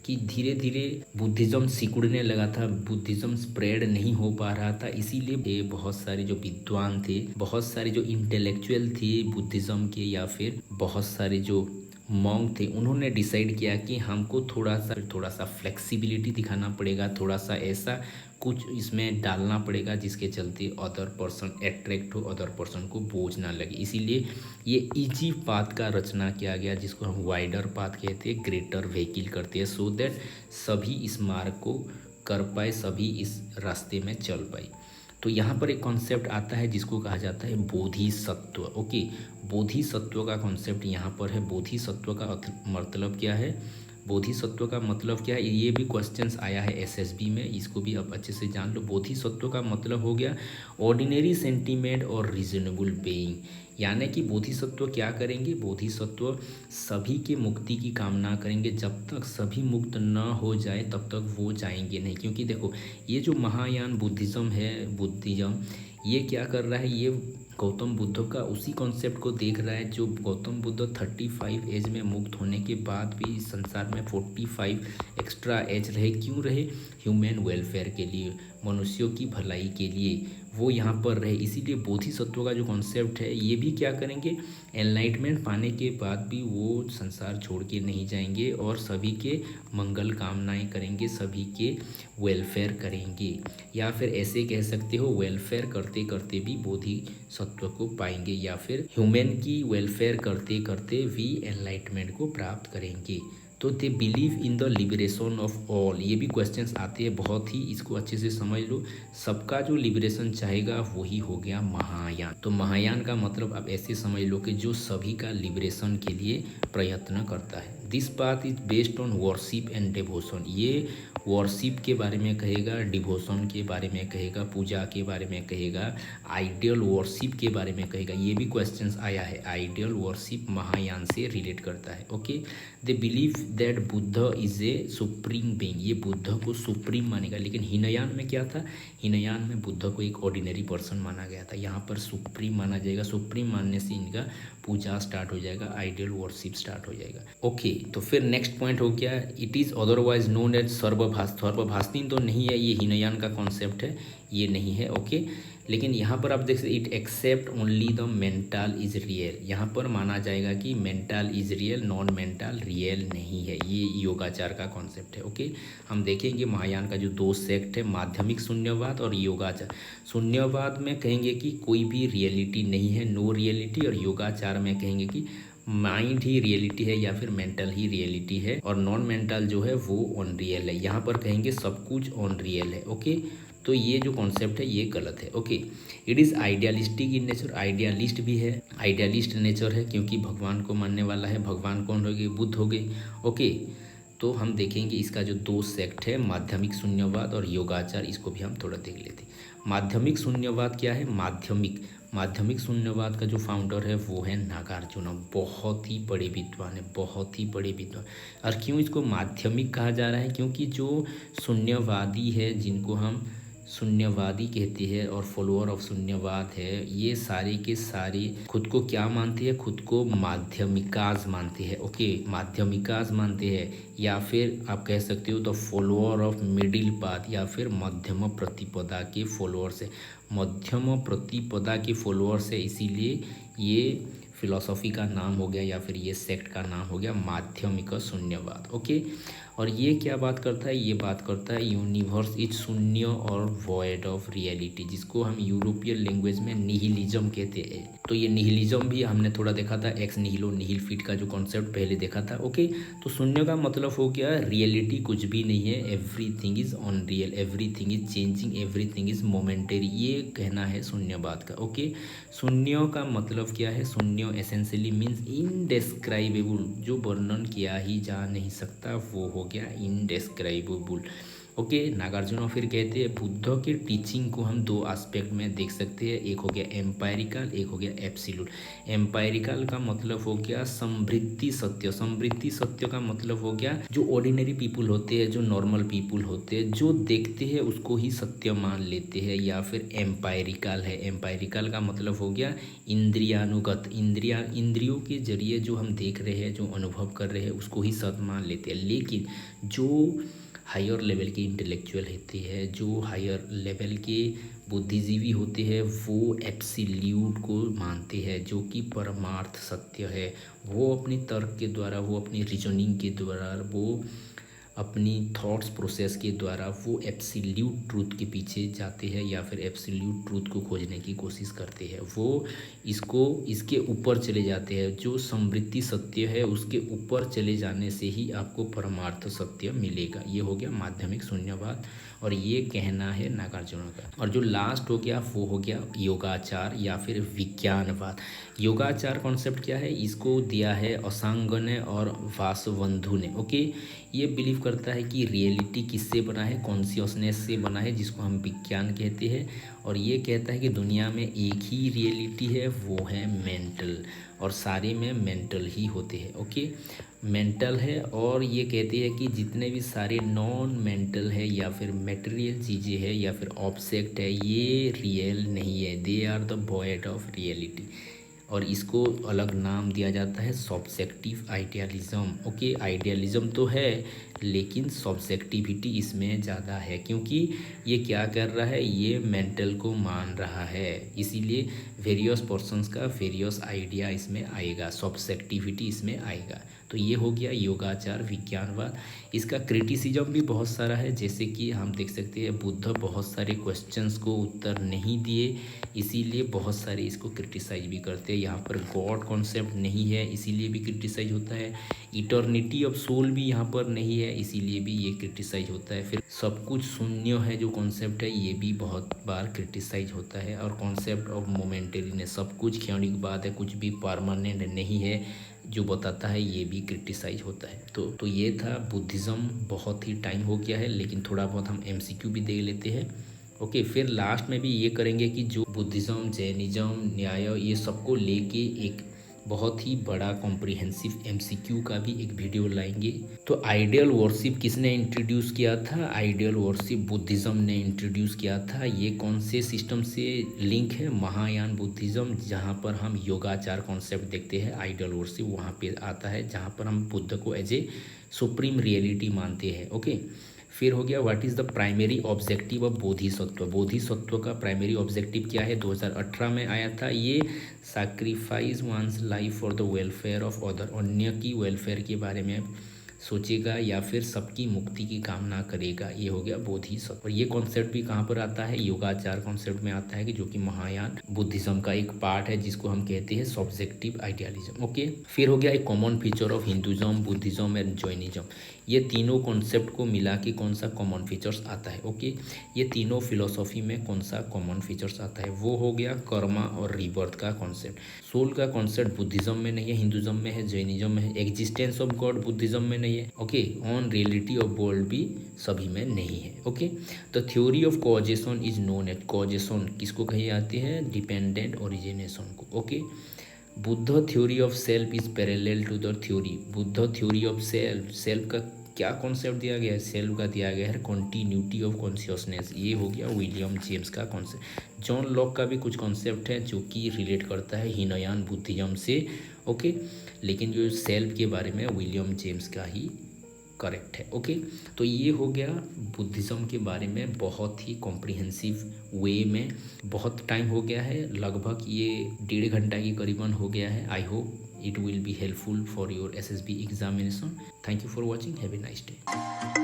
कि धीरे धीरे बुद्धिज़्म सिकुड़ने लगा था, बुद्धिज़्म स्प्रेड नहीं हो पा रहा था। इसीलिए बहुत सारे जो विद्वान थे, बहुत सारे जो इंटेलेक्चुअल थे बुद्धिज़्म के या फिर बहुत सारे जो मॉन्क थे, उन्होंने डिसाइड किया कि हमको थोड़ा सा फ्लेक्सिबिलिटी दिखाना पड़ेगा, थोड़ा सा ऐसा कुछ इसमें डालना पड़ेगा जिसके चलते अदर पर्सन अट्रैक्ट हो, अदर पर्सन को बोझ ना लगे। इसीलिए ये इजी पाथ का रचना किया गया, जिसको हम वाइडर पाथ कहते हैं, ग्रेटर व्हीकिल करते हैं, सो दैट सभी इस मार्ग को कर पाए, सभी इस रास्ते में चल पाए। तो यहाँ पर एक कॉन्सेप्ट आता है जिसको कहा जाता है बोधिसत्व। ओके, बोधिसत्व का कॉन्सेप्ट यहाँ पर है। बोधिसत्व का मतलब क्या है, बोधिसत्व का मतलब क्या है, ये भी क्वेश्चंस आया है एसएसबी में, इसको भी आप अच्छे से जान लो। बोधिसत्व का मतलब हो गया ऑर्डिनरी सेंटीमेंट और रीजनेबल बेइंग। यानी कि बोधिसत्व क्या करेंगे, बोधिसत्व सभी के मुक्ति की कामना करेंगे। जब तक सभी मुक्त न हो जाए तब तक वो जाएंगे नहीं। क्योंकि देखो, ये जो महायान बुद्धिज़्म है, बुद्धिज़्म ये क्या कर रहा है, ये गौतम बुद्ध का उसी कॉन्सेप्ट को देख रहा है जो गौतम बुद्ध 35 एज में मुक्त होने के बाद भी इस संसार में 45 एक्स्ट्रा एज रहे। क्यों रहे, ह्यूमन वेलफेयर के लिए, मनुष्यों की भलाई के लिए वो यहाँ पर रहे। इसीलिए बोधिसत्व का जो कॉन्सेप्ट है, ये भी क्या करेंगे, एनलाइटमेंट पाने के बाद भी वो संसार छोड़ के नहीं जाएंगे और सभी के मंगल कामनाएं करेंगे, सभी के वेलफेयर करेंगे, या फिर ऐसे कह सकते हो वेलफेयर करते करते भी बोधिसत्व को पाएंगे, या फिर ह्यूमन की वेलफेयर करते करते भी एनलाइटमेंट को प्राप्त करेंगे। तो they believe in the liberation of all. ये भी क्वेश्चंस आते हैं बहुत ही, इसको अच्छे से समझ लो। सबका जो लिबरेशन चाहेगा वही हो गया महायान। तो महायान का मतलब आप ऐसे समझ लो कि जो सभी का लिबरेशन के लिए प्रयत्न करता है। This path is based on worship and devotion. ये वर्शिप के बारे में कहेगा, डिवोशन के बारे में कहेगा, पूजा के बारे में कहेगा, आइडियल वर्शिप के बारे में कहेगा। ये भी क्वेश्चंस आया है, आइडियल वर्शिप महायान से रिलेट करता है। Okay, they believe that Buddha is a supreme being. ये बुद्ध को सुप्रीम मानेगा। लेकिन हीनयान में क्या था, हीनयान में बुद्ध को एक ऑर्डिनरी पर्सन माना गया था, यहाँ पर सुप्रीम माना जाएगा। सुप्रीम मानने से इनका पूजा स्टार्ट हो जाएगा, आइडियल वर्शिप स्टार्ट हो जाएगा। ओके, तो फिर नेक्स्ट पॉइंट हो गया, it is otherwise known as Sarvabhashini. तो नहीं है, ये हीनयान का कॉन्सेप्ट है, ये नहीं है। ओके, लेकिन यहाँ पर आप देख सकते, it except only the mental is real. यहाँ पर माना जाएगा कि mental is real, non mental real नहीं है। ये योगाचार का कॉन्सेप्ट है। ओके, हम देखेंगे महायान का जो दो सेक्ट है, माध्यमिक शून्यवाद और योगाचार। शून्यवाद में कहेंगे कि कोई भी रियलिटी नहीं है, नो रियलिटी, और योगाचार में कहेंगे कि माइंड ही रियलिटी है या फिर मेंटल ही रियलिटी है, और नॉन मेंटल जो है वो ऑन रियल है। यहाँ पर कहेंगे सब कुछ ऑन रियल है। ओके, तो ये जो कॉन्सेप्ट है ये गलत है। Okay, it is idealistic in nature, idealist भी है, आइडियलिस्ट नेचर है क्योंकि भगवान को मानने वाला है। भगवान कौन हो गए? बुद्ध हो गए। ओके, तो हम देखेंगे इसका जो दो सेक्ट है, माध्यमिक शून्यवाद और योगाचार, इसको भी हम थोड़ा देख लेते हैं। माध्यमिक शून्यवाद क्या है? माध्यमिक शून्यवाद का जो फाउंडर है वो है नागार्जुन। बहुत ही बड़े विद्वान है, बहुत ही बड़े विद्वान। और क्यों इसको माध्यमिक कहा जा रहा है? क्योंकि जो शून्यवादी है, जिनको हम शून्यवादी कहते हैं और फॉलोअर ऑफ शून्यवाद है, ये सारे के सारे खुद को क्या मानते हैं? खुद को माध्यमिकाज मानते हैं। ओके, माध्यमिकाज मानते हैं, या फिर आप कह सकते हो the follower of middle path, या फिर मध्यम प्रतिपदा के फॉलोअर्स है। मध्यम प्रतिपदा के फॉलोअर्स है, इसीलिए ये फिलॉसफी का नाम हो गया या फिर ये सेक्ट का नाम हो गया माध्यमिक शून्यवाद। ओके, और ये क्या बात करता है? ये बात करता है यूनिवर्स इज शून्य और वॉइड ऑफ रियलिटी, जिसको हम यूरोपियन लैंग्वेज में निहिलिज्म कहते हैं। तो ये निहिलिज्म भी हमने थोड़ा देखा था, एक्स निहिलो निहिल फिट का जो कॉन्सेप्ट पहले देखा था। ओके, तो शून्य का मतलब हो गया रियलिटी कुछ भी नहीं है, everything is unreal, everything is changing, everything is momentary, ये कहना है शून्यवाद का। ओके, शून्य का मतलब क्या है? शून्य एसेंशियली मीन्स इनडेस्क्राइबेबल, जो वर्णन किया ही जा नहीं सकता, वो हो गया इनडेस्क्राइबेबल। ओके, नागार्जुन फिर कहते हैं बुद्ध के टीचिंग को हम दो एस्पेक्ट में देख सकते हैं, एक हो गया एम्पायरिकल, एक हो गया एब्सोल्यूट। एम्पायरिकल का मतलब हो गया समृद्धि सत्य, समृद्धि सत्य का मतलब हो गया जो ऑर्डिनरी पीपुल होते हैं, जो नॉर्मल पीपुल होते हैं, जो देखते हैं उसको ही सत्य मान लेते हैं, या फिर एम्पायरिकल है। एम्पायरिकल का मतलब हो गया इंद्रियानुगत, इंद्रियों के जरिए जो हम देख रहे हैं, जो अनुभव कर रहे हैं, उसको ही सत्य मान लेते हैं। लेकिन जो हायर लेवल के इंटेलेक्चुअल होते हैं, जो हायर लेवल के बुद्धिजीवी होते हैं, वो एब्सोल्यूट को मानते हैं, जो कि परमार्थ सत्य है। वो अपनी तर्क के द्वारा, वो अपनी रीजनिंग के द्वारा, वो अपनी थॉट्स प्रोसेस के द्वारा वो एब्सोल्यूट ट्रूथ के पीछे जाते हैं, या फिर एब्सोल्यूट ट्रूथ को खोजने की कोशिश करते हैं। वो इसके ऊपर चले जाते हैं, जो समृद्धि सत्य है उसके ऊपर चले जाने से ही आपको परमार्थ सत्य मिलेगा। ये हो गया माध्यमिक शून्यवाद, और ये कहना है नागार्जुन का। और जो लास्ट हो गया वो हो गया योगाचार या फिर विज्ञानवाद। योगाचार कॉन्सेप्ट क्या है? इसको दिया है असांगने और वासवंधु ने। ओके, ये बिलीव करता है कि रियलिटी किससे बना है? कॉन्शियसनेस से बना है, जिसको हम विज्ञान कहते हैं। और ये कहता है कि दुनिया में एक ही रियलिटी है, वो है मेंटल, और सारे में मेंटल ही होते हैं। ओके, मेंटल है, और ये कहते हैं कि जितने भी सारे नॉन मेंटल है या फिर मटेरियल चीज़ें हैं या फिर ऑब्जेक्ट है, ये रियल नहीं है, they are the void of reality. और इसको अलग नाम दिया जाता है सब्जेक्टिव आइडियलिज्म। ओके, आइडियलिज्म तो है लेकिन सब्जेक्टिविटी इसमें ज़्यादा है, क्योंकि ये क्या कर रहा है? ये मेंटल को मान रहा है, इसीलिए वेरियस पर्सन्स का वेरियस आइडिया इसमें आएगा, सब्जेक्टिविटी इसमें आएगा। तो ये हो गया योगाचार विज्ञानवाद। इसका क्रिटिसिज्म भी बहुत सारा है, जैसे कि हम देख सकते हैं बुद्ध बहुत सारे क्वेश्चंस को उत्तर नहीं दिए, इसीलिए बहुत सारे इसको क्रिटिसाइज भी करते हैं। यहाँ पर गॉड कॉन्सेप्ट नहीं है, इसीलिए भी क्रिटिसाइज होता है। इटर्निटी ऑफ सोल भी यहाँ पर नहीं है, इसीलिए भी ये क्रिटिसाइज होता है। फिर सब कुछ शून्य है जो कॉन्सेप्ट है, ये भी बहुत बार क्रिटिसाइज होता है। और कॉन्सेप्ट ऑफ मोमेंटरीनेस, सब कुछ क्षणिक बात है, कुछ भी परमानेंट नहीं है, जो बताता है, ये भी क्रिटिसाइज होता है। तो ये था बुद्धिज़्म। बहुत ही टाइम हो गया है, लेकिन थोड़ा बहुत हम एमसीक्यू भी देख लेते हैं। ओके, फिर लास्ट में भी ये करेंगे कि जो बुद्धिज़्म, जैनिज़्म, न्याय, ये सबको लेके एक बहुत ही बड़ा कॉम्प्रिहेंसिव एमसीक्यू का भी एक वीडियो लाएंगे। तो आइडियल वर्शिप किसने इंट्रोड्यूस किया था? आइडियल वर्शिप बुद्धिज़्म ने इंट्रोड्यूस किया था। ये कौन से सिस्टम से लिंक है? महायान बुद्धिज़्म, जहाँ पर हम योगाचार कॉन्सेप्ट देखते हैं, आइडियल वर्शिप वहाँ पे आता है, जहाँ पर हम बुद्ध को एज ए सुप्रीम रियलिटी मानते हैं। ओके, फिर हो गया what is the primary objective of Bodhisattva. Bodhisattva का प्राइमरी ऑब्जेक्टिव क्या है? 2018 में आया था ये, sacrifice one's life for the welfare of other, अन्य की वेलफेयर के बारे में सोचेगा या फिर सबकी मुक्ति की कामना करेगा। ये हो गया बोधिसत्व। और ये कॉन्सेप्ट भी कहाँ पर आता है, योगाचार कॉन्सेप्ट में आता है कि जो कि महायान बुद्धिज्म का एक पार्ट है जिसको हम कहते हैं सब्जेक्टिव आइडियलिज्म। ओके, फिर हो गया एक common feature of Hinduism, Buddhism and Jainism. ये तीनों कॉन्सेप्ट को मिला के कौन सा कॉमन फीचर्स आता है। ओके, ये तीनों फिलोसॉफी में कौन सा कॉमन फीचर्स आता है, वो हो गया कर्मा और रीबर्थ का कॉन्सेप्ट। सोल का कॉन्सेप्ट बुद्धिज्म में नहीं है, हिंदुज्म में है, जैनिज्म में है। एग्जिस्टेंस ऑफ गॉड बुद्धिज्म में नहीं है। Okay, on reality of world भी सभी में नहीं है। Okay, the theory of causation is known at, causation किसको कही जाती है, डिपेंडेंट ओरिजिनेशन को। Okay, Buddha theory of self is parallel to the theory, Buddha theory of self, self का क्या कॉन्सेप्ट दिया गया है, सेल्फ का दिया गया है कॉन्टीन्यूटी ऑफ कॉन्शियसनेस। ये हो गया विलियम जेम्स का कॉन्सेप्ट। जॉन लॉक का भी कुछ कॉन्सेप्ट है जो कि रिलेट करता है हीनयान बुद्धिज्म से। ओके, लेकिन जो सेल्फ के बारे में विलियम जेम्स का ही करेक्ट है। ओके, तो ये हो गया बुद्धिज़्म के बारे में बहुत ही कॉम्प्रिहेंसिव वे में। बहुत टाइम हो गया है, लगभग ये 1.5 घंटा की करीबन हो गया है। I hope it will be helpful for your SSB examination. Thank you for watching. Have a nice day.